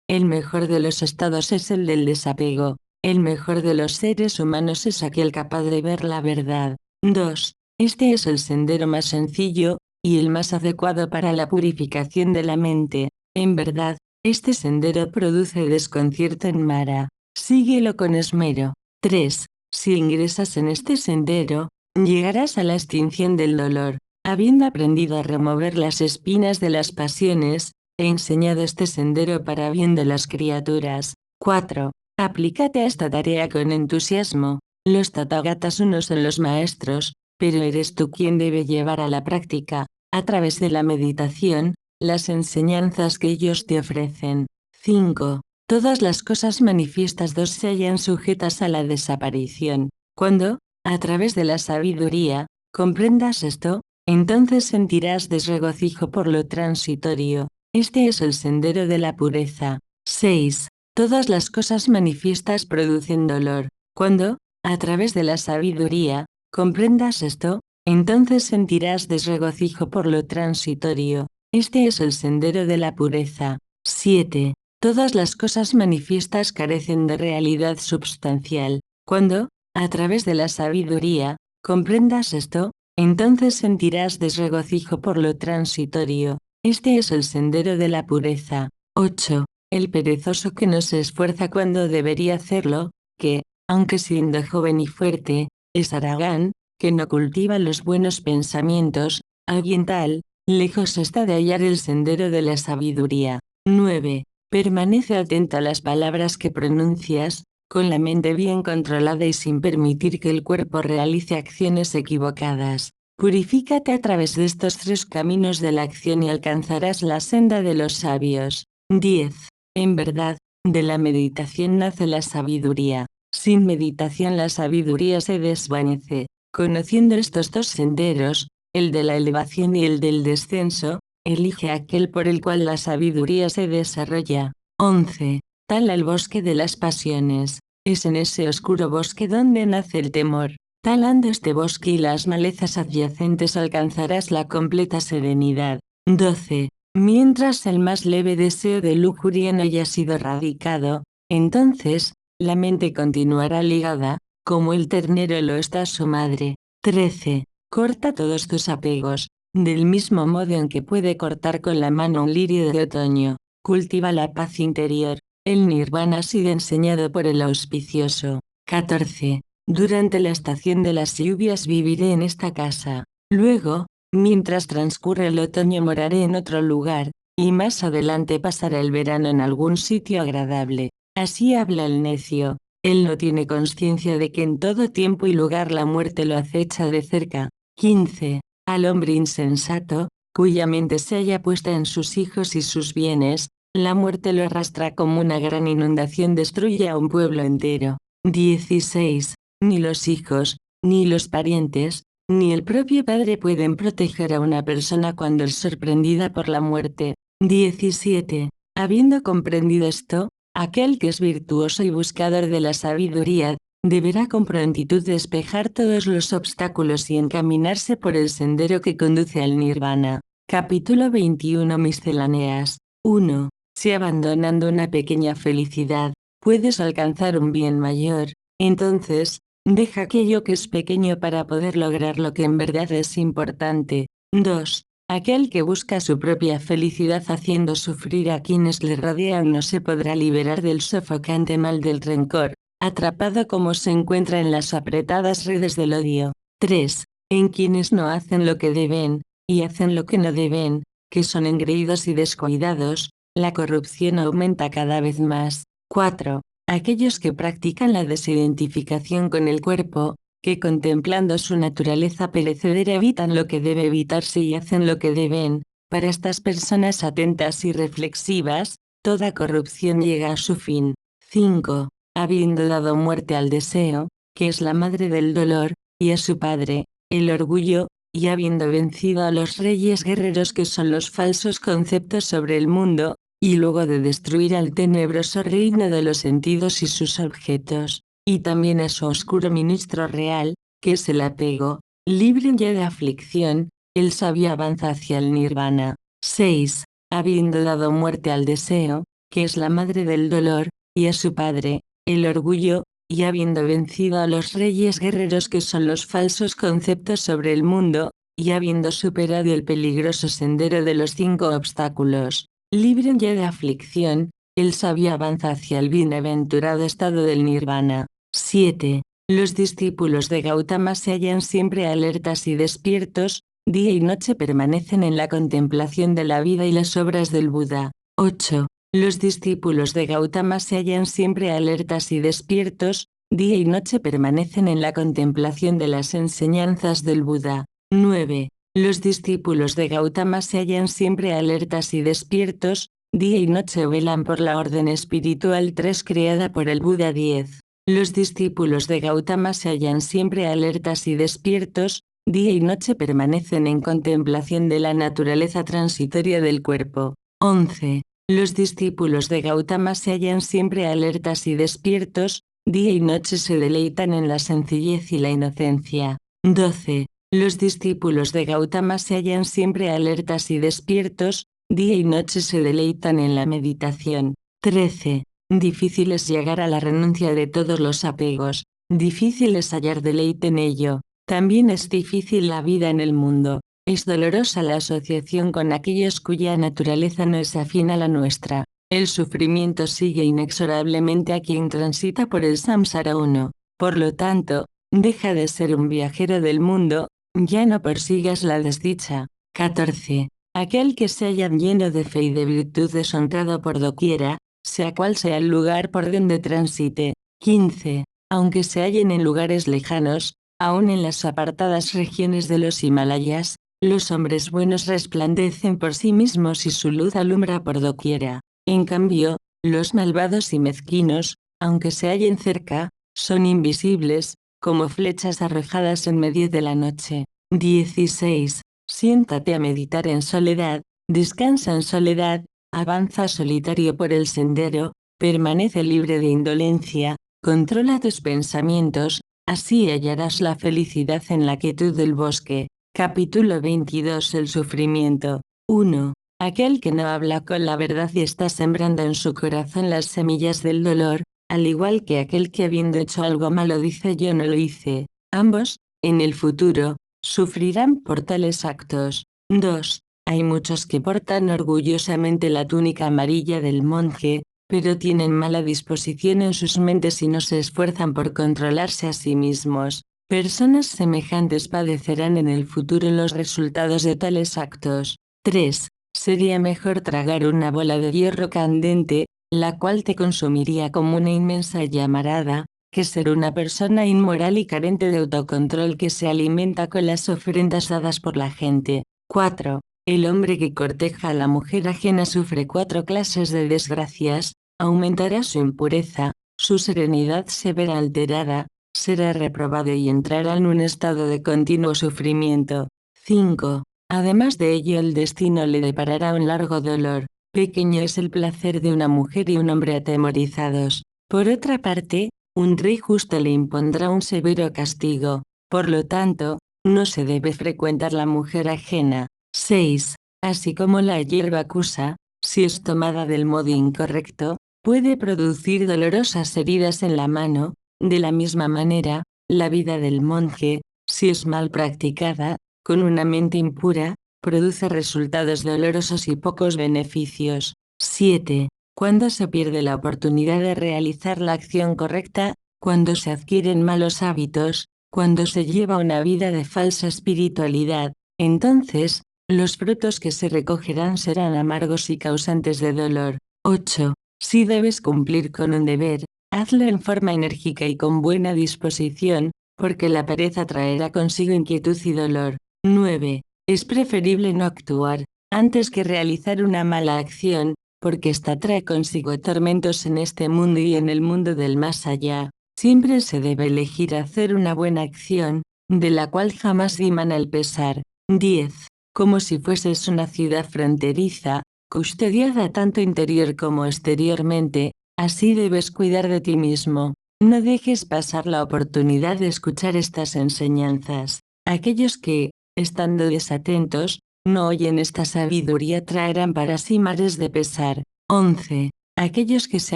El mejor de los estados es el del desapego. El mejor de los seres humanos es aquel capaz de ver la verdad. 2. Este es el sendero más sencillo, y el más adecuado para la purificación de la mente. En verdad, este sendero produce desconcierto en Mara. Síguelo con esmero. 3. Si ingresas en este sendero, llegarás a la extinción del dolor. Habiendo aprendido a remover las espinas de las pasiones, he enseñado este sendero para bien de las criaturas. 4. Aplícate a esta tarea con entusiasmo. Los Tathagatas no son los maestros, pero eres tú quien debe llevar a la práctica, a través de la meditación, las enseñanzas que ellos te ofrecen. 5. todas las cosas manifiestas 2 se hallan sujetas a la desaparición. Cuando, a través de la sabiduría, comprendas esto, entonces sentirás desregocijo por lo transitorio. Este es el sendero de la pureza. 6. Todas las cosas manifiestas producen dolor. Cuando, a través de la sabiduría, comprendas esto, entonces sentirás desregocijo por lo transitorio. Este es el sendero de la pureza. 7. Todas las cosas manifiestas carecen de realidad substancial. Cuando, a través de la sabiduría, comprendas esto, entonces sentirás desregocijo por lo transitorio. Este es el sendero de la pureza. 8. El perezoso que no se esfuerza cuando debería hacerlo, que, aunque siendo joven y fuerte, es haragán, que no cultiva los buenos pensamientos, alguien tal, lejos está de hallar el sendero de la sabiduría. 9. Permanece atento a las palabras que pronuncias, con la mente bien controlada y sin permitir que el cuerpo realice acciones equivocadas. Purifícate a través de estos 3 caminos de la acción y alcanzarás la senda de los sabios. 10. En verdad, de la meditación nace la sabiduría. Sin meditación la sabiduría se desvanece. Conociendo estos 2 senderos, el de la elevación y el del descenso, elige aquel por el cual la sabiduría se desarrolla. 11. Tala el bosque de las pasiones. Es en ese oscuro bosque donde nace el temor. Talando este bosque y las malezas adyacentes alcanzarás la completa serenidad. 12. Mientras el más leve deseo de lujuria no haya sido radicado, entonces, la mente continuará ligada, como el ternero lo está su madre. 13. Corta todos tus apegos, del mismo modo en que puede cortar con la mano un lirio de otoño. Cultiva la paz interior. El nirvana ha sido enseñado por el auspicioso. 14. Durante la estación de las lluvias viviré en esta casa. Luego, mientras transcurre el otoño moraré en otro lugar, y más adelante pasará el verano en algún sitio agradable. Así habla el necio. Él no tiene conciencia de que en todo tiempo y lugar la muerte lo acecha de cerca. 15. Al hombre insensato, cuya mente se haya puesta en sus hijos y sus bienes, la muerte lo arrastra como una gran inundación destruye a un pueblo entero. 16. Ni los hijos, ni los parientes, ni el propio padre pueden proteger a una persona cuando es sorprendida por la muerte. 17. Habiendo comprendido esto, aquel que es virtuoso y buscador de la sabiduría, deberá con prontitud despejar todos los obstáculos y encaminarse por el sendero que conduce al nirvana. Capítulo 21 Misceláneas. 1. Si abandonando una pequeña felicidad, puedes alcanzar un bien mayor, entonces, deja aquello que es pequeño para poder lograr lo que en verdad es importante. 2. Aquel que busca su propia felicidad haciendo sufrir a quienes le rodean no se podrá liberar del sofocante mal del rencor, atrapado como se encuentra en las apretadas redes del odio. 3. En quienes no hacen lo que deben, y hacen lo que no deben, que son engreídos y descuidados, la corrupción aumenta cada vez más. 4. Aquellos que practican la desidentificación con el cuerpo, que contemplando su naturaleza perecedera evitan lo que debe evitarse y hacen lo que deben, para estas personas atentas y reflexivas, toda corrupción llega a su fin. 5. Habiendo dado muerte al deseo, que es la madre del dolor, y a su padre, el orgullo, y habiendo vencido a los reyes guerreros que son los falsos conceptos sobre el mundo, y luego de destruir al tenebroso reino de los sentidos y sus objetos, y también a su oscuro ministro real, que es el apego, libre ya de aflicción, el sabio avanza hacia el nirvana. 6. Habiendo dado muerte al deseo, que es la madre del dolor, y a su padre, el orgullo, y habiendo vencido a los reyes guerreros que son los falsos conceptos sobre el mundo, y habiendo superado el peligroso sendero de los 5 obstáculos, libre ya de aflicción, el sabio avanza hacia el bienaventurado estado del nirvana. 7. Los discípulos de Gautama se hallan siempre alertas y despiertos, día y noche permanecen en la contemplación de la vida y las obras del Buda. 8. Los discípulos de Gautama se hallan siempre alertas y despiertos, día y noche permanecen en la contemplación de las enseñanzas del Buda. 9. Los discípulos de Gautama se hallan siempre alertas y despiertos, día y noche velan por la orden espiritual 3 creada por el Buda 10. Los discípulos de Gautama se hallan siempre alertas y despiertos, día y noche permanecen en contemplación de la naturaleza transitoria del cuerpo. 11. Los discípulos de Gautama se hallan siempre alertas y despiertos, día y noche se deleitan en la sencillez y la inocencia. 12. Los discípulos de Gautama se hallan siempre alertas y despiertos, día y noche se deleitan en la meditación. 13. Difícil es llegar a la renuncia de todos los apegos, difícil es hallar deleite en ello. También es difícil la vida en el mundo. Es dolorosa la asociación con aquellos cuya naturaleza no es afín a la nuestra. El sufrimiento sigue inexorablemente a quien transita por el samsara 1. Por lo tanto, deja de ser un viajero del mundo, ya no persigas la desdicha. 14. Aquel que se haya lleno de fe y de virtud es honrado por doquiera, sea cual sea el lugar por donde transite. 15. Aunque se hallen en lugares lejanos, aún en las apartadas regiones de los Himalayas, los hombres buenos resplandecen por sí mismos y su luz alumbra por doquiera. En cambio, los malvados y mezquinos, aunque se hallen cerca, son invisibles, como flechas arrojadas en medio de la noche. 16. Siéntate a meditar en soledad, descansa en soledad, avanza solitario por el sendero, permanece libre de indolencia, controla tus pensamientos, así hallarás la felicidad en la quietud del bosque. Capítulo 22. El sufrimiento. 1. Aquel que no habla con la verdad y está sembrando en su corazón las semillas del dolor, al igual que aquel que habiendo hecho algo malo dice yo no lo hice. Ambos, en el futuro, sufrirán por tales actos. 2. Hay muchos que portan orgullosamente la túnica amarilla del monje, pero tienen mala disposición en sus mentes y no se esfuerzan por controlarse a sí mismos. Personas semejantes padecerán en el futuro los resultados de tales actos. 3. Sería mejor tragar una bola de hierro candente, la cual te consumiría como una inmensa llamarada, que ser una persona inmoral y carente de autocontrol que se alimenta con las ofrendas dadas por la gente. 4. El hombre que corteja a la mujer ajena sufre 4 clases de desgracias, aumentará su impureza, su serenidad se verá alterada, será reprobado y entrará en un estado de continuo sufrimiento. 5. Además de ello el destino le deparará un largo dolor. Pequeño es el placer de una mujer y un hombre atemorizados. Por otra parte, un rey justo le impondrá un severo castigo. Por lo tanto, no se debe frecuentar la mujer ajena. 6. Así como la hierba acusa, si es tomada del modo incorrecto, puede producir dolorosas heridas en la mano. De la misma manera, la vida del monje, si es mal practicada, con una mente impura, produce resultados dolorosos y pocos beneficios. 7. Cuando se pierde la oportunidad de realizar la acción correcta, cuando se adquieren malos hábitos, cuando se lleva una vida de falsa espiritualidad, entonces, los frutos que se recogerán serán amargos y causantes de dolor. 8. Si debes cumplir con un deber, hazlo en forma enérgica y con buena disposición, porque la pereza traerá consigo inquietud y dolor. 9. Es preferible no actuar, antes que realizar una mala acción, porque ésta trae consigo tormentos en este mundo y en el mundo del más allá. Siempre se debe elegir hacer una buena acción, de la cual jamás dimana el pesar. 10. Como si fueses una ciudad fronteriza, custodiada tanto interior como exteriormente, así debes cuidar de ti mismo. No dejes pasar la oportunidad de escuchar estas enseñanzas. Aquellos que, estando desatentos, no oyen esta sabiduría traerán para sí mares de pesar. 11. Aquellos que se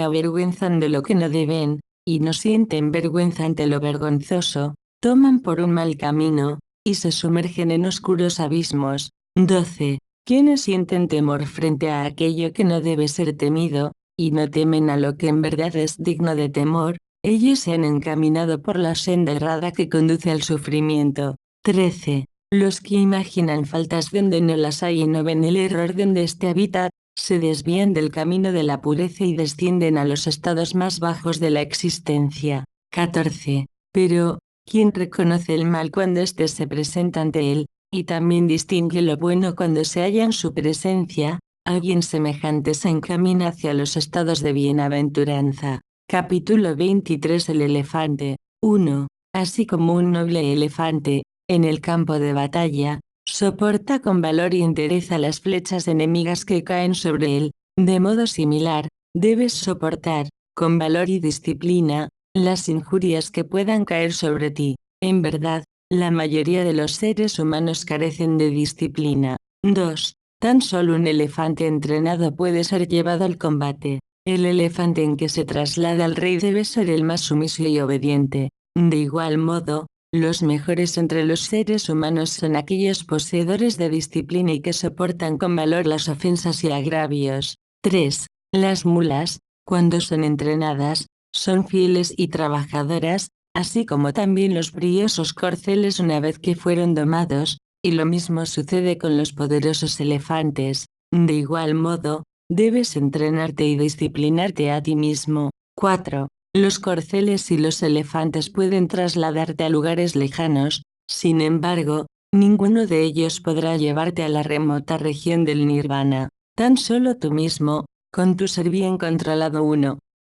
avergüenzan de lo que no deben, y no sienten vergüenza ante lo vergonzoso, toman por un mal camino, y se sumergen en oscuros abismos. 12. Quienes sienten temor frente a aquello que no debe ser temido, y no temen a lo que en verdad es digno de temor, ellos se han encaminado por la senda errada que conduce al sufrimiento. 13. Los que imaginan faltas donde no las hay y no ven el error donde éste habita, se desvían del camino de la pureza y descienden a los estados más bajos de la existencia. 14. Pero, ¿quién reconoce el mal cuando éste se presenta ante él, y también distingue lo bueno cuando se halla en su presencia? alguien semejante se encamina hacia los estados de bienaventuranza. Capítulo 23. El elefante. 1. Así como un noble elefante, en el campo de batalla, soporta con valor y entereza las flechas enemigas que caen sobre él, de modo similar, debes soportar, con valor y disciplina, las injurias que puedan caer sobre ti. En verdad, la mayoría de los seres humanos carecen de disciplina. 2. Tan solo un elefante entrenado puede ser llevado al combate. El elefante en que se traslada al rey debe ser el más sumiso y obediente. De igual modo, los mejores entre los seres humanos son aquellos poseedores de disciplina y que soportan con valor las ofensas y agravios. 3. Las mulas, cuando son entrenadas, son fieles y trabajadoras, así como también los briosos corceles una vez que fueron domados, y lo mismo sucede con los poderosos elefantes. De igual modo, debes entrenarte y disciplinarte a ti mismo. 4. Los corceles y los elefantes pueden trasladarte a lugares lejanos, sin embargo, ninguno de ellos podrá llevarte a la remota región del nirvana. Tan solo tú mismo, con tu ser bien controlado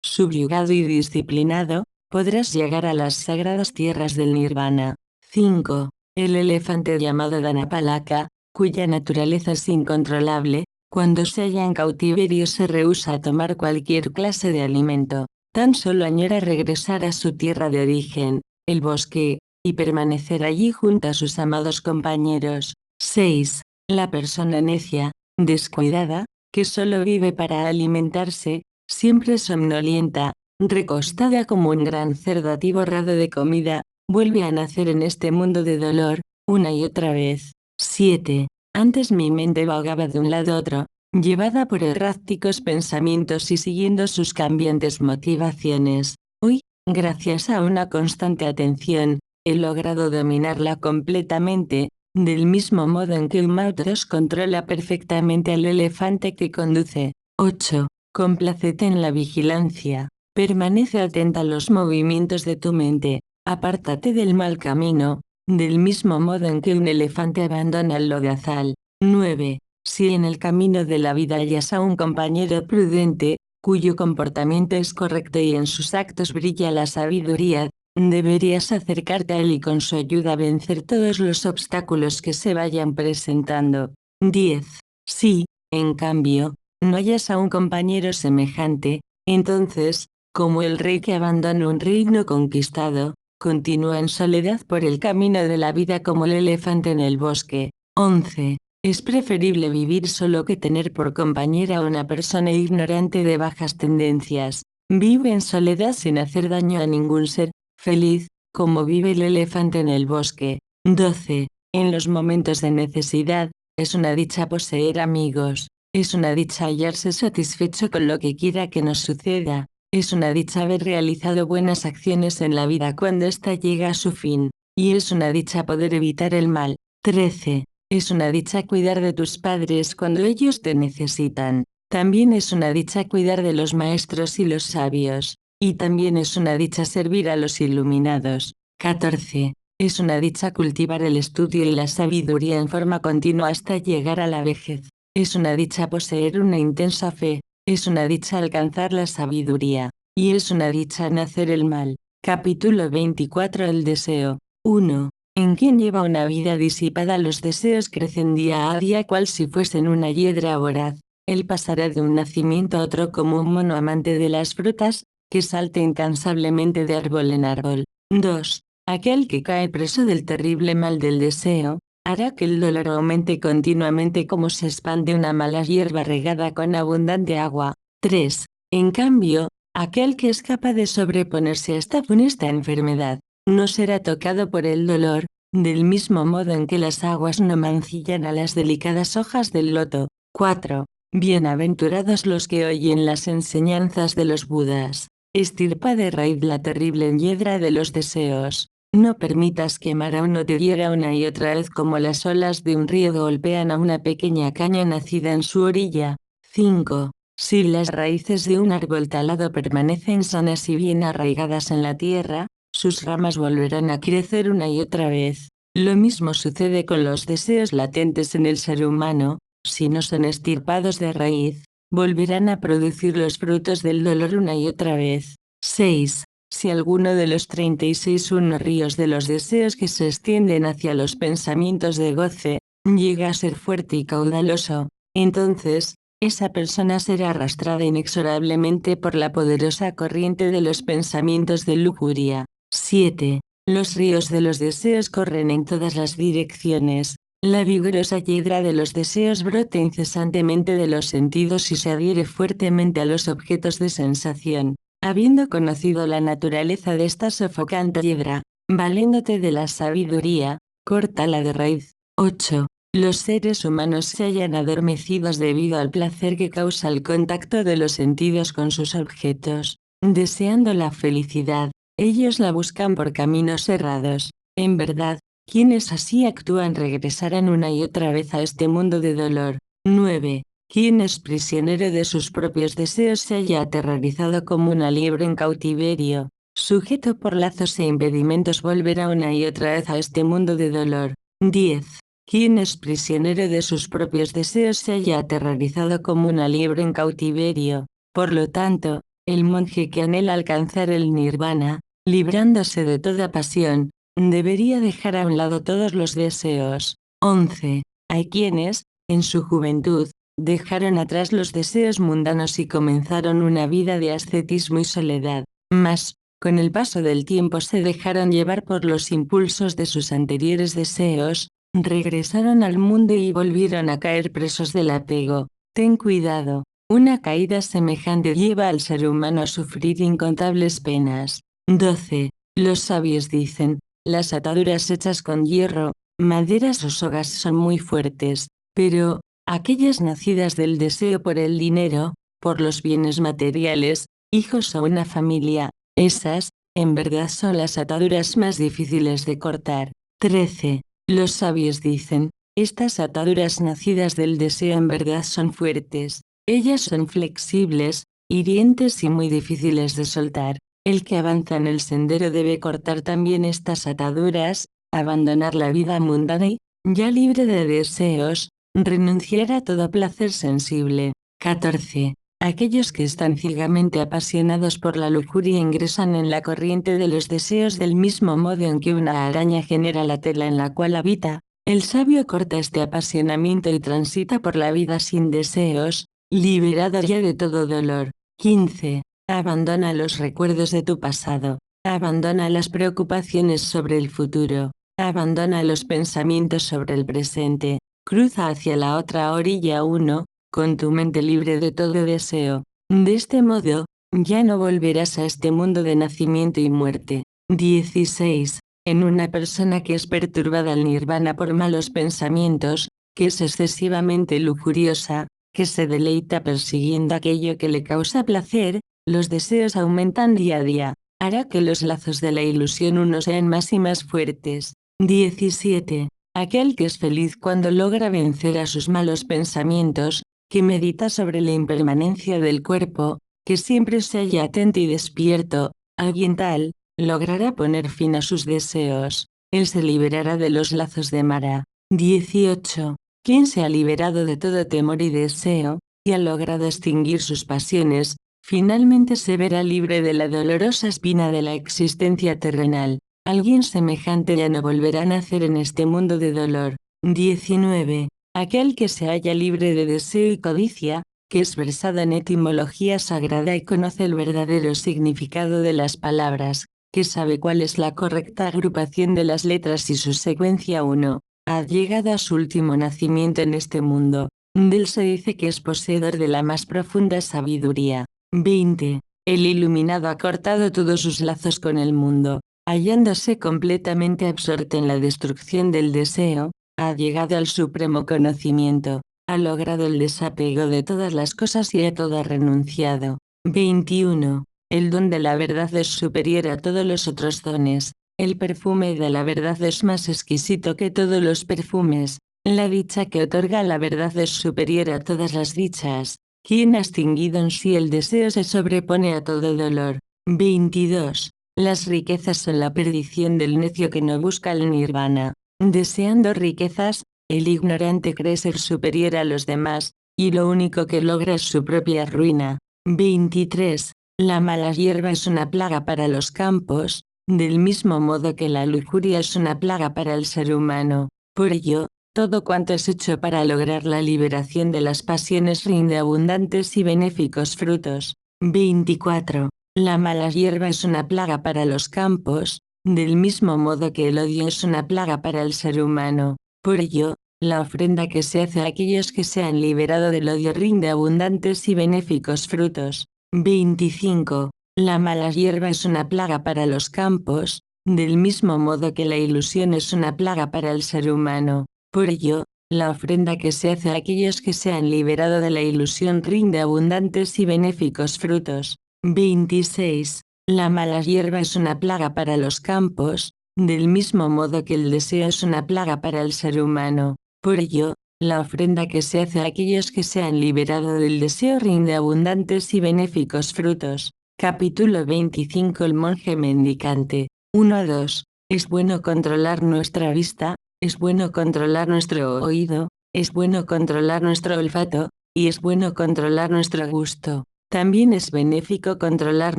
subyugado y disciplinado, podrás llegar a las sagradas tierras del nirvana. 5. El elefante llamado Dhanapalaka, cuya naturaleza es incontrolable, cuando se halla en cautiverio se rehúsa a tomar cualquier clase de alimento. Tan solo añora regresar a su tierra de origen, el bosque, y permanecer allí junto a sus amados compañeros. 6. La persona necia, descuidada, que solo vive para alimentarse, siempre somnolienta, recostada como un gran cerdo atiborrado de comida, vuelve a nacer en este mundo de dolor, una y otra vez. 7. Antes mi mente vagaba de un lado a otro, llevada por erráticos pensamientos y siguiendo sus cambiantes motivaciones. Hoy, gracias a una constante atención, he logrado dominarla completamente, del mismo modo en que un Mautros controla perfectamente al elefante que conduce. 8. Complácete en la vigilancia. Permanece atenta a los movimientos de tu mente. Apártate del mal camino, del mismo modo en que un elefante abandona el lodazal. 9. Si en el camino de la vida hallas a un compañero prudente, cuyo comportamiento es correcto y en sus actos brilla la sabiduría, deberías acercarte a él y con su ayuda vencer todos los obstáculos que se vayan presentando. 10. Si, en cambio, no hallas a un compañero semejante, entonces, como el rey que abandona un reino conquistado, continúa en soledad por el camino de la vida como el elefante en el bosque. 11. Es preferible vivir solo que tener por compañera a una persona ignorante de bajas tendencias. Vive en soledad sin hacer daño a ningún ser, feliz, como vive el elefante en el bosque. 12. En los momentos de necesidad, es una dicha poseer amigos. Es una dicha hallarse satisfecho con lo que quiera que nos suceda. Es una dicha haber realizado buenas acciones en la vida cuando ésta llega a su fin. Y es una dicha poder evitar el mal. 13. Es una dicha cuidar de tus padres cuando ellos te necesitan. También es una dicha cuidar de los maestros y los sabios. Y también es una dicha servir a los iluminados. 14. Es una dicha cultivar el estudio y la sabiduría en forma continua hasta llegar a la vejez. Es una dicha poseer una intensa fe. Es una dicha alcanzar la sabiduría. Y es una dicha nacer el mal. Capítulo 24. El deseo. 1. En quien lleva una vida disipada los deseos crecen día a día cual si fuesen una hiedra voraz. Él pasará de un nacimiento a otro como un mono amante de las frutas, que salta incansablemente de árbol en árbol. 2. Aquel que cae preso del terrible mal del deseo, hará que el dolor aumente continuamente como se expande una mala hierba regada con abundante agua. 3. En cambio, aquel que es capaz de sobreponerse a esta funesta enfermedad, no será tocado por el dolor, del mismo modo en que las aguas no mancillan a las delicadas hojas del loto. 4. Bienaventurados los que oyen las enseñanzas de los Budas. Estirpa de raíz la terrible hiedra de los deseos. No permitas que Mara te hiera una y otra vez como las olas de un río golpean a una pequeña caña nacida en su orilla. 5. Si las raíces de un árbol talado permanecen sanas y bien arraigadas en la tierra, sus ramas volverán a crecer una y otra vez. Lo mismo sucede con los deseos latentes en el ser humano, si no son extirpados de raíz, volverán a producir los frutos del dolor una y otra vez. 6. Si alguno de los 36 ríos de los deseos que se extienden hacia los pensamientos de goce, llega a ser fuerte y caudaloso, entonces, esa persona será arrastrada inexorablemente por la poderosa corriente de los pensamientos de lujuria. 7. Los ríos de los deseos corren en todas las direcciones. La vigorosa hiedra de los deseos brota incesantemente de los sentidos y se adhiere fuertemente a los objetos de sensación. Habiendo conocido la naturaleza de esta sofocante hiedra, valiéndote de la sabiduría, córtala de raíz. 8. Los seres humanos se hallan adormecidos debido al placer que causa el contacto de los sentidos con sus objetos. Deseando la felicidad, ellos la buscan por caminos errados. En verdad, quienes así actúan regresarán una y otra vez a este mundo de dolor. 9. Quien es prisionero de sus propios deseos se halla aterrorizado como una liebre en cautiverio, sujeto por lazos e impedimentos volverá una y otra vez a este mundo de dolor. 10. Quien es prisionero de sus propios deseos se halla aterrorizado como una liebre en cautiverio. Por lo tanto, el monje que anhela alcanzar el nirvana, librándose de toda pasión, debería dejar a un lado todos los deseos. 11. Hay quienes, en su juventud, dejaron atrás los deseos mundanos y comenzaron una vida de ascetismo y soledad. Mas, con el paso del tiempo se dejaron llevar por los impulsos de sus anteriores deseos, regresaron al mundo y volvieron a caer presos del apego. Ten cuidado, una caída semejante lleva al ser humano a sufrir incontables penas. 12. Los sabios dicen, las ataduras hechas con hierro, maderas o sogas son muy fuertes, pero, aquellas nacidas del deseo por el dinero, por los bienes materiales, hijos o una familia, esas, en verdad son las ataduras más difíciles de cortar. 13. Los sabios dicen, estas ataduras nacidas del deseo en verdad son fuertes, ellas son flexibles, hirientes y muy difíciles de soltar. El que avanza en el sendero debe cortar también estas ataduras, abandonar la vida mundana y, ya libre de deseos, renunciar a todo placer sensible. 14. Aquellos que están ciegamente apasionados por la lujuria ingresan en la corriente de los deseos del mismo modo en que una araña genera la tela en la cual habita. El sabio corta este apasionamiento y transita por la vida sin deseos, liberado ya de todo dolor. 15. Abandona los recuerdos de tu pasado. Abandona las preocupaciones sobre el futuro. Abandona los pensamientos sobre el presente. Cruza hacia la otra orilla 1, con tu mente libre de todo deseo. De este modo, ya no volverás a este mundo de nacimiento y muerte. 16. En una persona que es perturbada al nirvana por malos pensamientos, que es excesivamente lujuriosa, que se deleita persiguiendo aquello que le causa placer, los deseos aumentan día a día, hará que los lazos de la ilusión uno sean más y más fuertes. 17. Aquel que es feliz cuando logra vencer a sus malos pensamientos, que medita sobre la impermanencia del cuerpo, que siempre se halla atento y despierto, alguien tal, logrará poner fin a sus deseos, él se liberará de los lazos de Mara. 18. Quien se ha liberado de todo temor y deseo, y ha logrado extinguir sus pasiones, finalmente se verá libre de la dolorosa espina de la existencia terrenal. Alguien semejante ya no volverá a nacer en este mundo de dolor. 19. Aquel que se halla libre de deseo y codicia, que es versado en etimología sagrada y conoce el verdadero significado de las palabras, que sabe cuál es la correcta agrupación de las letras y su secuencia 1, ha llegado a su último nacimiento en este mundo. De él se dice que es poseedor de la más profunda sabiduría. 20. El iluminado ha cortado todos sus lazos con el mundo, hallándose completamente absorto en la destrucción del deseo, ha llegado al supremo conocimiento, ha logrado el desapego de todas las cosas y a todo ha renunciado. 21. El don de la verdad es superior a todos los otros dones. El perfume de la verdad es más exquisito que todos los perfumes. La dicha que otorga la verdad es superior a todas las dichas. Quien ha extinguido en sí el deseo se sobrepone a todo dolor. 22. Las riquezas son la perdición del necio que no busca el nirvana. Deseando riquezas, El ignorante cree ser superior a los demás, y lo único que logra es su propia ruina. 23. La mala hierba es una plaga para los campos, del mismo modo que la lujuria es una plaga para el ser humano. Por ello, todo cuanto es hecho para lograr la liberación de las pasiones rinde abundantes y benéficos frutos. 24. La mala hierba es una plaga para los campos, del mismo modo que el odio es una plaga para el ser humano. Por ello, la ofrenda que se hace a aquellos que se han liberado del odio rinde abundantes y benéficos frutos. 25. La mala hierba es una plaga para los campos, del mismo modo que la ilusión es una plaga para el ser humano. Por ello, la ofrenda que se hace a aquellos que se han liberado de la ilusión rinde abundantes y benéficos frutos. 26. La mala hierba es una plaga para los campos, del mismo modo que el deseo es una plaga para el ser humano. Por ello, la ofrenda que se hace a aquellos que se han liberado del deseo rinde abundantes y benéficos frutos. Capítulo 25. El monje mendicante. 1-2. Es bueno controlar nuestra vista, es bueno controlar nuestro oído, es bueno controlar nuestro olfato, y es bueno controlar nuestro gusto. También es benéfico controlar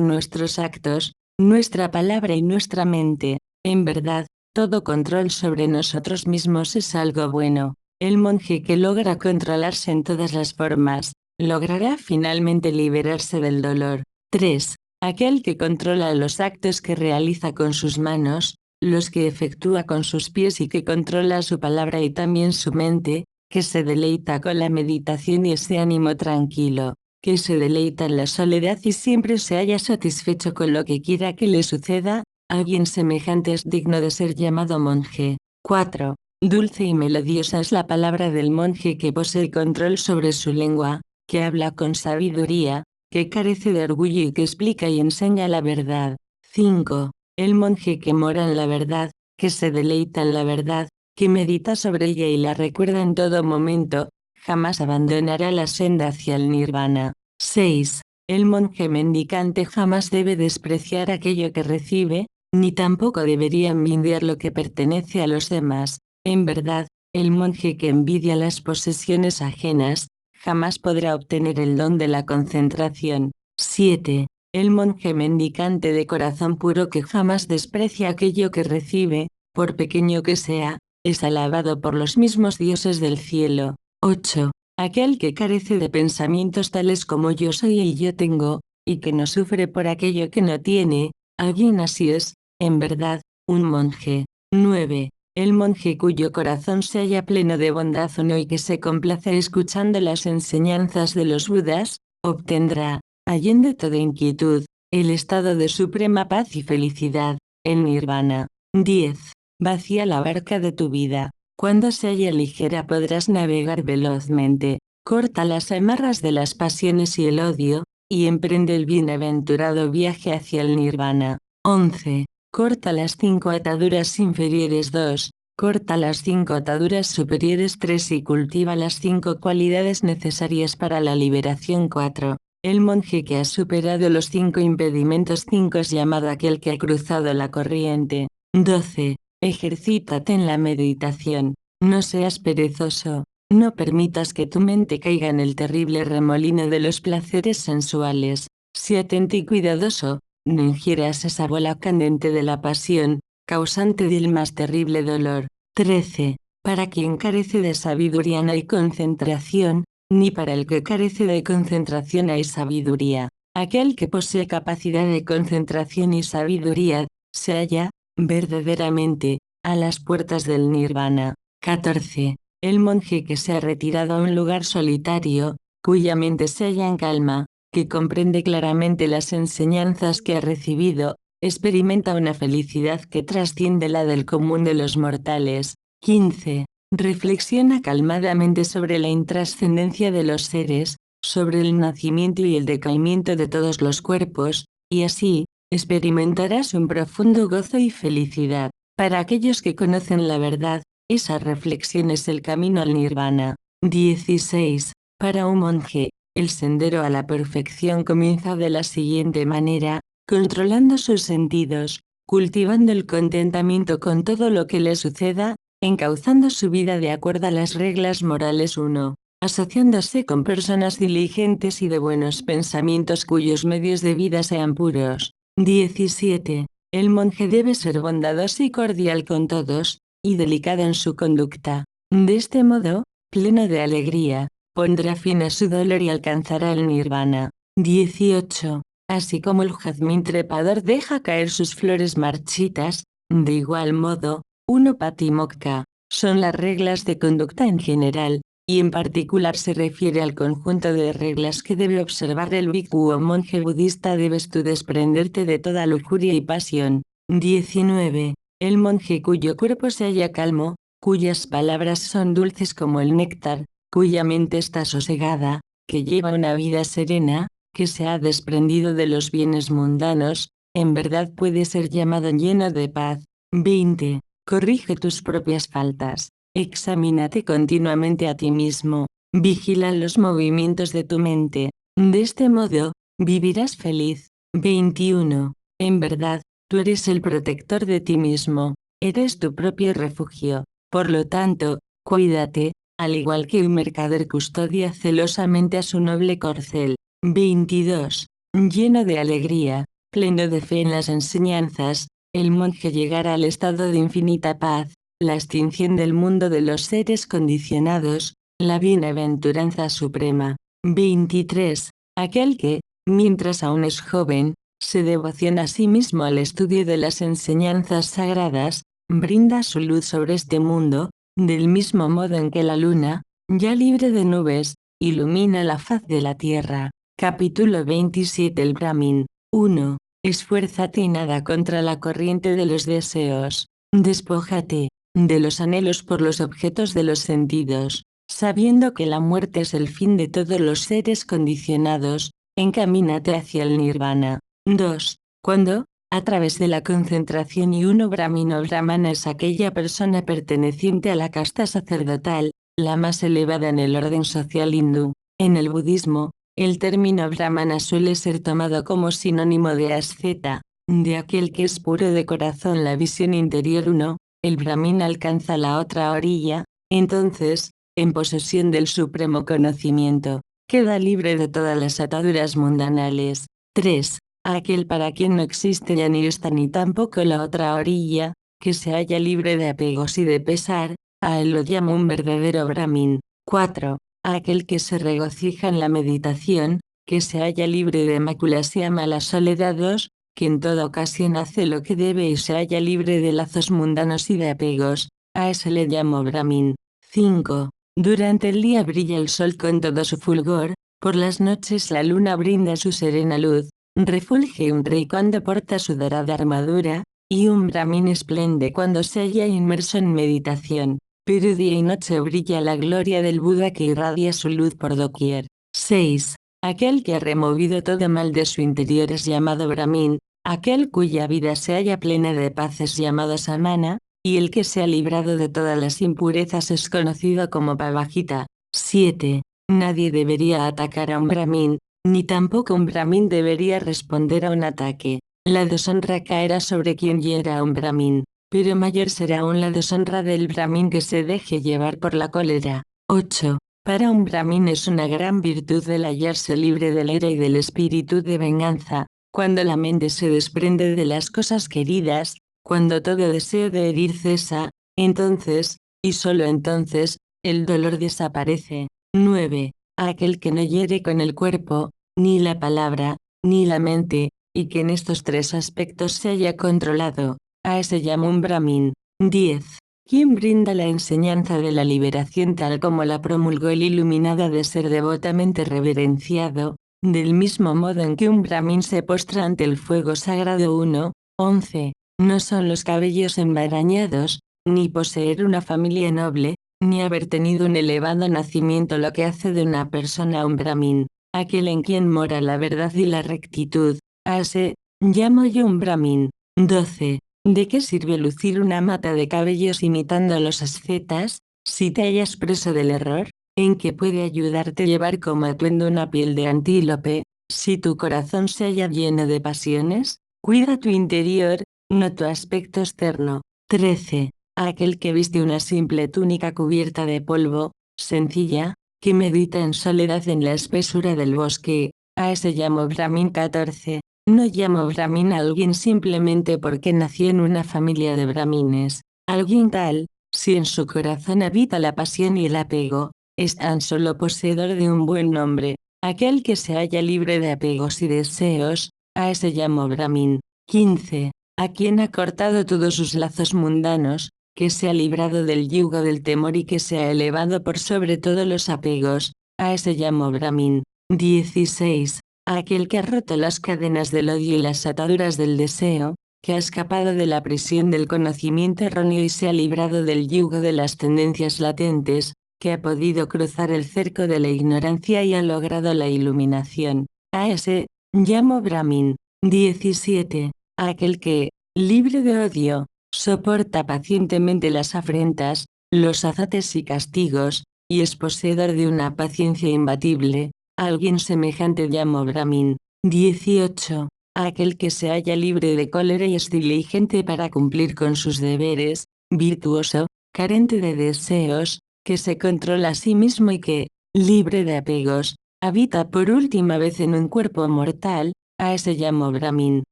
nuestros actos, nuestra palabra y nuestra mente. En verdad, todo control sobre nosotros mismos es algo bueno. El monje que logra controlarse en todas las formas, logrará finalmente liberarse del dolor. 3. Aquel que controla los actos que realiza con sus manos, los que efectúa con sus pies y que controla su palabra y también su mente, que se deleita con la meditación y ese ánimo tranquilo, que se deleita en la soledad y siempre se halla satisfecho con lo que quiera que le suceda, alguien semejante es digno de ser llamado monje. 4. Dulce y melodiosa es la palabra del monje que posee control sobre su lengua, que habla con sabiduría, que carece de orgullo y que explica y enseña la verdad. 5. El monje que mora en la verdad, que se deleita en la verdad, que medita sobre ella y la recuerda en todo momento, jamás abandonará la senda hacia el nirvana. 6. El monje mendicante jamás debe despreciar aquello que recibe, ni tampoco debería envidiar lo que pertenece a los demás. En verdad, el monje que envidia las posesiones ajenas, jamás podrá obtener el don de la concentración. 7. El monje mendicante de corazón puro que jamás desprecia aquello que recibe, por pequeño que sea, es alabado por los mismos dioses del cielo. 8. Aquel que carece de pensamientos tales como yo soy y yo tengo, y que no sufre por aquello que no tiene, alguien así es, en verdad, un monje. 9. El monje cuyo corazón se halla pleno de bondad o no y que se complace escuchando las enseñanzas de los Budas, obtendrá, allende toda inquietud, el estado de suprema paz y felicidad, el nirvana. 10. Vacía la barca de tu vida. Cuando se halla ligera podrás navegar velozmente. Corta las amarras de las pasiones y el odio, y emprende el bienaventurado viaje hacia el nirvana. 11. Corta las 5 ataduras inferiores 2. Corta las 5 ataduras superiores 3 y cultiva las 5 cualidades necesarias para la liberación 4. El monje que ha superado los 5 impedimentos 5 es llamado aquel que ha cruzado la corriente. 12. Ejercítate en la meditación. No seas perezoso. No permitas que tu mente caiga en el terrible remolino de los placeres sensuales. Sé atento y cuidadoso. No ingieras esa bola candente de la pasión, causante del más terrible dolor. 13. Para quien carece de sabiduría no hay concentración, ni para el que carece de concentración hay sabiduría. Aquel que posee capacidad de concentración y sabiduría, se halla, verdaderamente, a las puertas del nirvana. 14. El monje que se ha retirado a un lugar solitario, cuya mente se halla en calma, que comprende claramente las enseñanzas que ha recibido, experimenta una felicidad que trasciende la del común de los mortales. 15. Reflexiona calmadamente sobre la intrascendencia de los seres, sobre el nacimiento y el decaimiento de todos los cuerpos, y así, experimentarás un profundo gozo y felicidad. Para aquellos que conocen la verdad, esa reflexión es el camino al nirvana. 16. Para un monje, el sendero a la perfección comienza de la siguiente manera, controlando sus sentidos, cultivando el contentamiento con todo lo que le suceda, encauzando su vida de acuerdo a las reglas morales. 1. Asociándose con personas diligentes y de buenos pensamientos cuyos medios de vida sean puros. 17. El monje debe ser bondadoso y cordial con todos, y delicado en su conducta. De este modo, pleno de alegría, pondrá fin a su dolor y alcanzará el nirvana. 18. Así como el jazmín trepador deja caer sus flores marchitas, de igual modo, uno Patimokkha, son las reglas de conducta en general, y en particular se refiere al conjunto de reglas que debe observar el bhikkhu o monje budista. Debes tú desprenderte de toda lujuria y pasión. 19. El monje cuyo cuerpo se halla calmo, cuyas palabras son dulces como el néctar, cuya mente está sosegada, que lleva una vida serena, que se ha desprendido de los bienes mundanos, en verdad puede ser llamado lleno de paz. 20. Corrige tus propias faltas. Examínate continuamente a ti mismo. Vigila los movimientos de tu mente. De este modo, vivirás feliz. 21. En verdad, tú eres el protector de ti mismo. Eres tu propio refugio. Por lo tanto, cuídate, al igual que un mercader custodia celosamente a su noble corcel. 22. Lleno de alegría, pleno de fe en las enseñanzas, el monje llegará al estado de infinita paz, la extinción del mundo de los seres condicionados, la bienaventuranza suprema. 23. Aquel que, mientras aún es joven, se devociona a sí mismo al estudio de las enseñanzas sagradas, brinda su luz sobre este mundo, del mismo modo en que la luna, ya libre de nubes, ilumina la faz de la tierra. Capítulo 27. El Brahmin. 1. Esfuérzate y nada contra la corriente de los deseos. Despójate de los anhelos por los objetos de los sentidos, sabiendo que la muerte es el fin de todos los seres condicionados, encamínate hacia el nirvana. 2. Cuando, a través de la concentración y uno brahmin o brahmana es aquella persona perteneciente a la casta sacerdotal, la más elevada en el orden social hindú. En el budismo, el término brahmana suele ser tomado como sinónimo de asceta, de aquel que es puro de corazón. La visión interior. 1. El brahmin alcanza la otra orilla, entonces, en posesión del supremo conocimiento, queda libre de todas las ataduras mundanales. 3. Aquel para quien no existe ya ni esta ni tampoco la otra orilla, que se halla libre de apegos y de pesar, a él lo llama un verdadero brahmin. 4. Aquel que se regocija en la meditación, que se halla libre de máculas se llama la soledad. 2. Que en toda ocasión hace lo que debe y se halla libre de lazos mundanos y de apegos, a ese le llamo brahmin. 5. Durante el día brilla el sol con todo su fulgor, por las noches la luna brinda su serena luz, refulge un rey cuando porta su dorada armadura, y un brahmin esplende cuando se halla inmerso en meditación, pero día y noche brilla la gloria del Buda que irradia su luz por doquier. 6. Aquel que ha removido todo mal de su interior es llamado brahmin, aquel cuya vida se halla plena de paz es llamado samana, y el que se ha librado de todas las impurezas es conocido como pavajita. 7. Nadie debería atacar a un brahmin, ni tampoco un brahmin debería responder a un ataque. La deshonra caerá sobre quien hiera a un brahmin, pero mayor será aún la deshonra del brahmin que se deje llevar por la cólera. 8. Para un brahmin es una gran virtud el hallarse libre de la ira y del espíritu de venganza, cuando la mente se desprende de las cosas queridas, cuando todo deseo de herir cesa, entonces, y solo entonces, el dolor desaparece. 9. Aquel que no hiere con el cuerpo, ni la palabra, ni la mente, y que en estos tres aspectos se haya controlado, a ese llama un brahmin. 10. Quien brinda la enseñanza de la liberación tal como la promulgó el iluminado ha de ser devotamente reverenciado, del mismo modo en que un brahmin se postra ante el fuego sagrado. 1. 11. No son los cabellos enmarañados, ni poseer una familia noble, ni haber tenido un elevado nacimiento lo que hace de una persona un brahmin, aquel en quien mora la verdad y la rectitud, a ese llamo yo un brahmin. 12. ¿De qué sirve lucir una mata de cabellos imitando a los ascetas, si te hallas preso del error? ¿En qué puede ayudarte llevar como atuendo una piel de antílope, si tu corazón se halla lleno de pasiones? Cuida tu interior, no tu aspecto externo. 13. aquel que viste una simple túnica cubierta de polvo, sencilla, que medita en soledad en la espesura del bosque, a ese llamo Brahmin. 14. No llamo Brahmin a alguien simplemente porque nació en una familia de brahmines. Alguien tal, si en su corazón habita la pasión y el apego, es tan solo poseedor de un buen nombre. Aquel que se halla libre de apegos y deseos, a ese llamo Brahmin. 15. A quien ha cortado todos sus lazos mundanos, que se ha librado del yugo del temor y que se ha elevado por sobre todos los apegos, a ese llamo Brahmin. 16. Aquel que ha roto las cadenas del odio y las ataduras del deseo, que ha escapado de la prisión del conocimiento erróneo y se ha librado del yugo de las tendencias latentes, que ha podido cruzar el cerco de la ignorancia y ha logrado la iluminación. A ese llamo Brahmin. 17. Aquel que, libre de odio, soporta pacientemente las afrentas, los azotes y castigos, y es poseedor de una paciencia imbatible. Alguien semejante llamo Brahmin. 18. Aquel que se halla libre de cólera y es diligente para cumplir con sus deberes, virtuoso, carente de deseos, que se controla a sí mismo y que, libre de apegos, habita por última vez en un cuerpo mortal, a ese llamo Brahmin.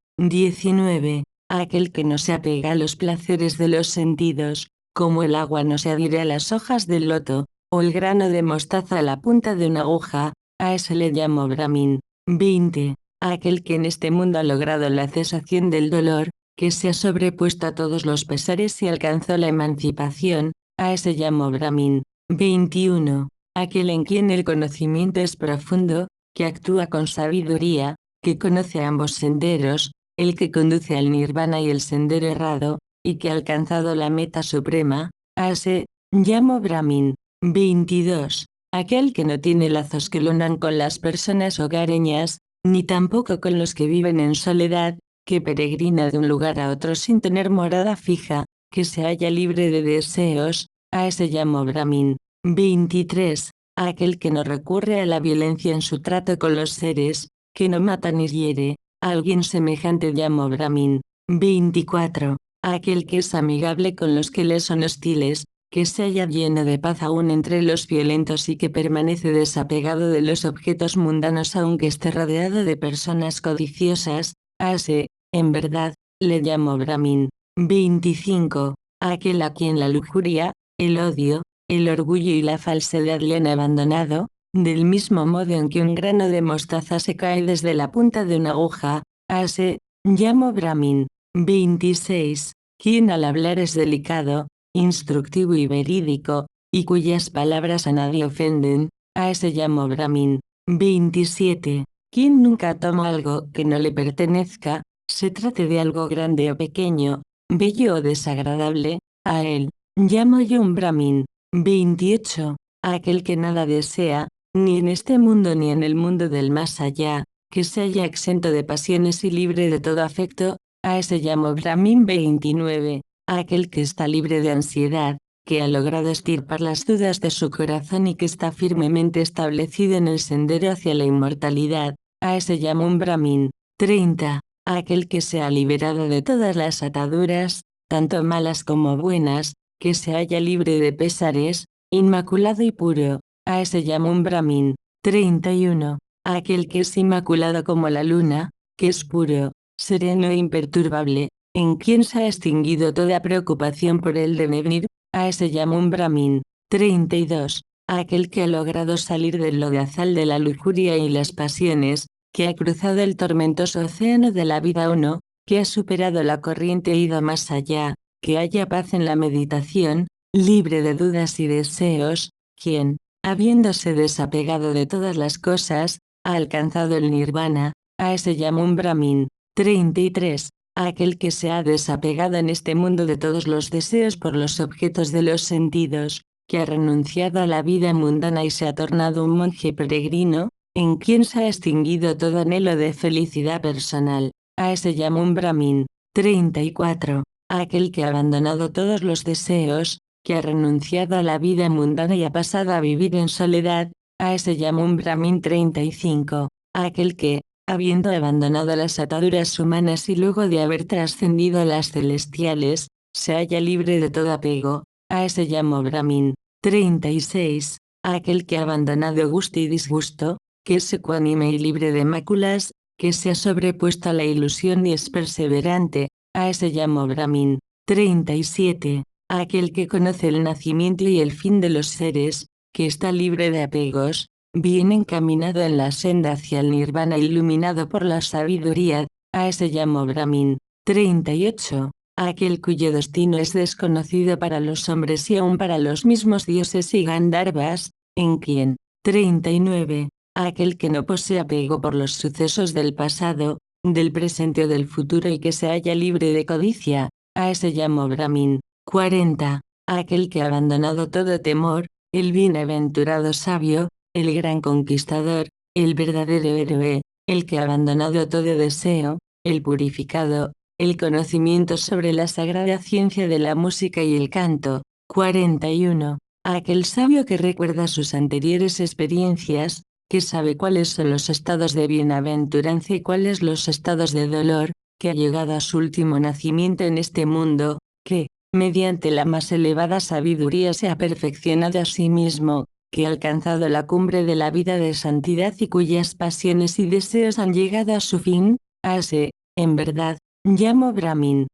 19. Aquel que no se apega a los placeres de los sentidos, como el agua no se adhiere a las hojas del loto, o el grano de mostaza a la punta de una aguja, a ese le llamo Brahmin. 20. Aquel que en este mundo ha logrado la cesación del dolor, que se ha sobrepuesto a todos los pesares y alcanzó la emancipación, a ese llamo Brahmin. 21. Aquel en quien el conocimiento es profundo, que actúa con sabiduría, que conoce ambos senderos, el que conduce al nirvana y el sendero errado, y que ha alcanzado la meta suprema, a ese llamo Brahmin. 22. Aquel que no tiene lazos que lo unan con las personas hogareñas, ni tampoco con los que viven en soledad, que peregrina de un lugar a otro sin tener morada fija, que se halla libre de deseos, a ese llamo Brahmin. 23. Aquel que no recurre a la violencia en su trato con los seres, que no mata ni hiere, alguien semejante llamo Brahmin. 24. Aquel que es amigable con los que le son hostiles, que se halla lleno de paz aún entre los violentos y que permanece desapegado de los objetos mundanos aunque esté rodeado de personas codiciosas, a ese, en verdad, le llamo Brahmin. 25. Aquel a quien la lujuria, el odio, el orgullo y la falsedad le han abandonado, del mismo modo en que un grano de mostaza se cae desde la punta de una aguja, a ese llamo Brahmin. 26. Quien al hablar es delicado, instructivo y verídico, y cuyas palabras a nadie ofenden, a ese llamo Brahmin. 27. Quien nunca toma algo que no le pertenezca, se trate de algo grande o pequeño, bello o desagradable, a él llamo yo un Brahmin. 28. Aquel que nada desea, ni en este mundo ni en el mundo del más allá, que se haya exento de pasiones y libre de todo afecto, a ese llamo Brahmin. 29. Aquel que está libre de ansiedad, que ha logrado extirpar las dudas de su corazón y que está firmemente establecido en el sendero hacia la inmortalidad, a ese llamo un Brahmin. 30. Aquel que se ha liberado de todas las ataduras, tanto malas como buenas, que se halla libre de pesares, inmaculado y puro, a ese llamo un Brahmin. 31. Aquel que es inmaculado como la luna, que es puro, sereno e imperturbable, en quien se ha extinguido toda preocupación por el devenir, a ese llamo un Brahmin. 32. Aquel que ha logrado salir del lodazal de la lujuria y las pasiones, que ha cruzado el tormentoso océano de la vida uno, que ha superado la corriente e ido más allá, que haya paz en la meditación, libre de dudas y deseos, quien, habiéndose desapegado de todas las cosas, ha alcanzado el nirvana, a ese llamo un Brahmin. 33. Aquel que se ha desapegado en este mundo de todos los deseos por los objetos de los sentidos, que ha renunciado a la vida mundana y se ha tornado un monje peregrino, en quien se ha extinguido todo anhelo de felicidad personal, a ese llamo un Brahmin. 34. Aquel que ha abandonado todos los deseos, que ha renunciado a la vida mundana y ha pasado a vivir en soledad, a ese llamo un Brahmin. 35. Aquel que, habiendo abandonado las ataduras humanas y luego de haber trascendido a las celestiales, se halla libre de todo apego, a ese llamo Brahmin. 36. Aquel que ha abandonado gusto y disgusto, que es ecuánime y libre de máculas, que se ha sobrepuesto a la ilusión y es perseverante, a ese llamo Brahmin. 37. Aquel que conoce el nacimiento y el fin de los seres, que está libre de apegos, bien encaminado en la senda hacia el nirvana iluminado por la sabiduría, a ese llamo Brahmin. 38. Aquel cuyo destino es desconocido para los hombres y aún para los mismos dioses y Gandharvas, en quien. 39. Aquel que no posee apego por los sucesos del pasado, del presente o del futuro y que se halla libre de codicia, a ese llamo Brahmin. 40. Aquel que ha abandonado todo temor, el bienaventurado sabio, el gran conquistador, el verdadero héroe, el que ha abandonado todo deseo, el purificado, el conocimiento sobre la sagrada ciencia de la música y el canto. 41. Aquel sabio que recuerda sus anteriores experiencias, que sabe cuáles son los estados de bienaventuranza y cuáles los estados de dolor, que ha llegado a su último nacimiento en este mundo, que, mediante la más elevada sabiduría se ha perfeccionado a sí mismo, que ha alcanzado la cumbre de la vida de santidad y cuyas pasiones y deseos han llegado a su fin, a ese, en verdad, llamo Brahmin.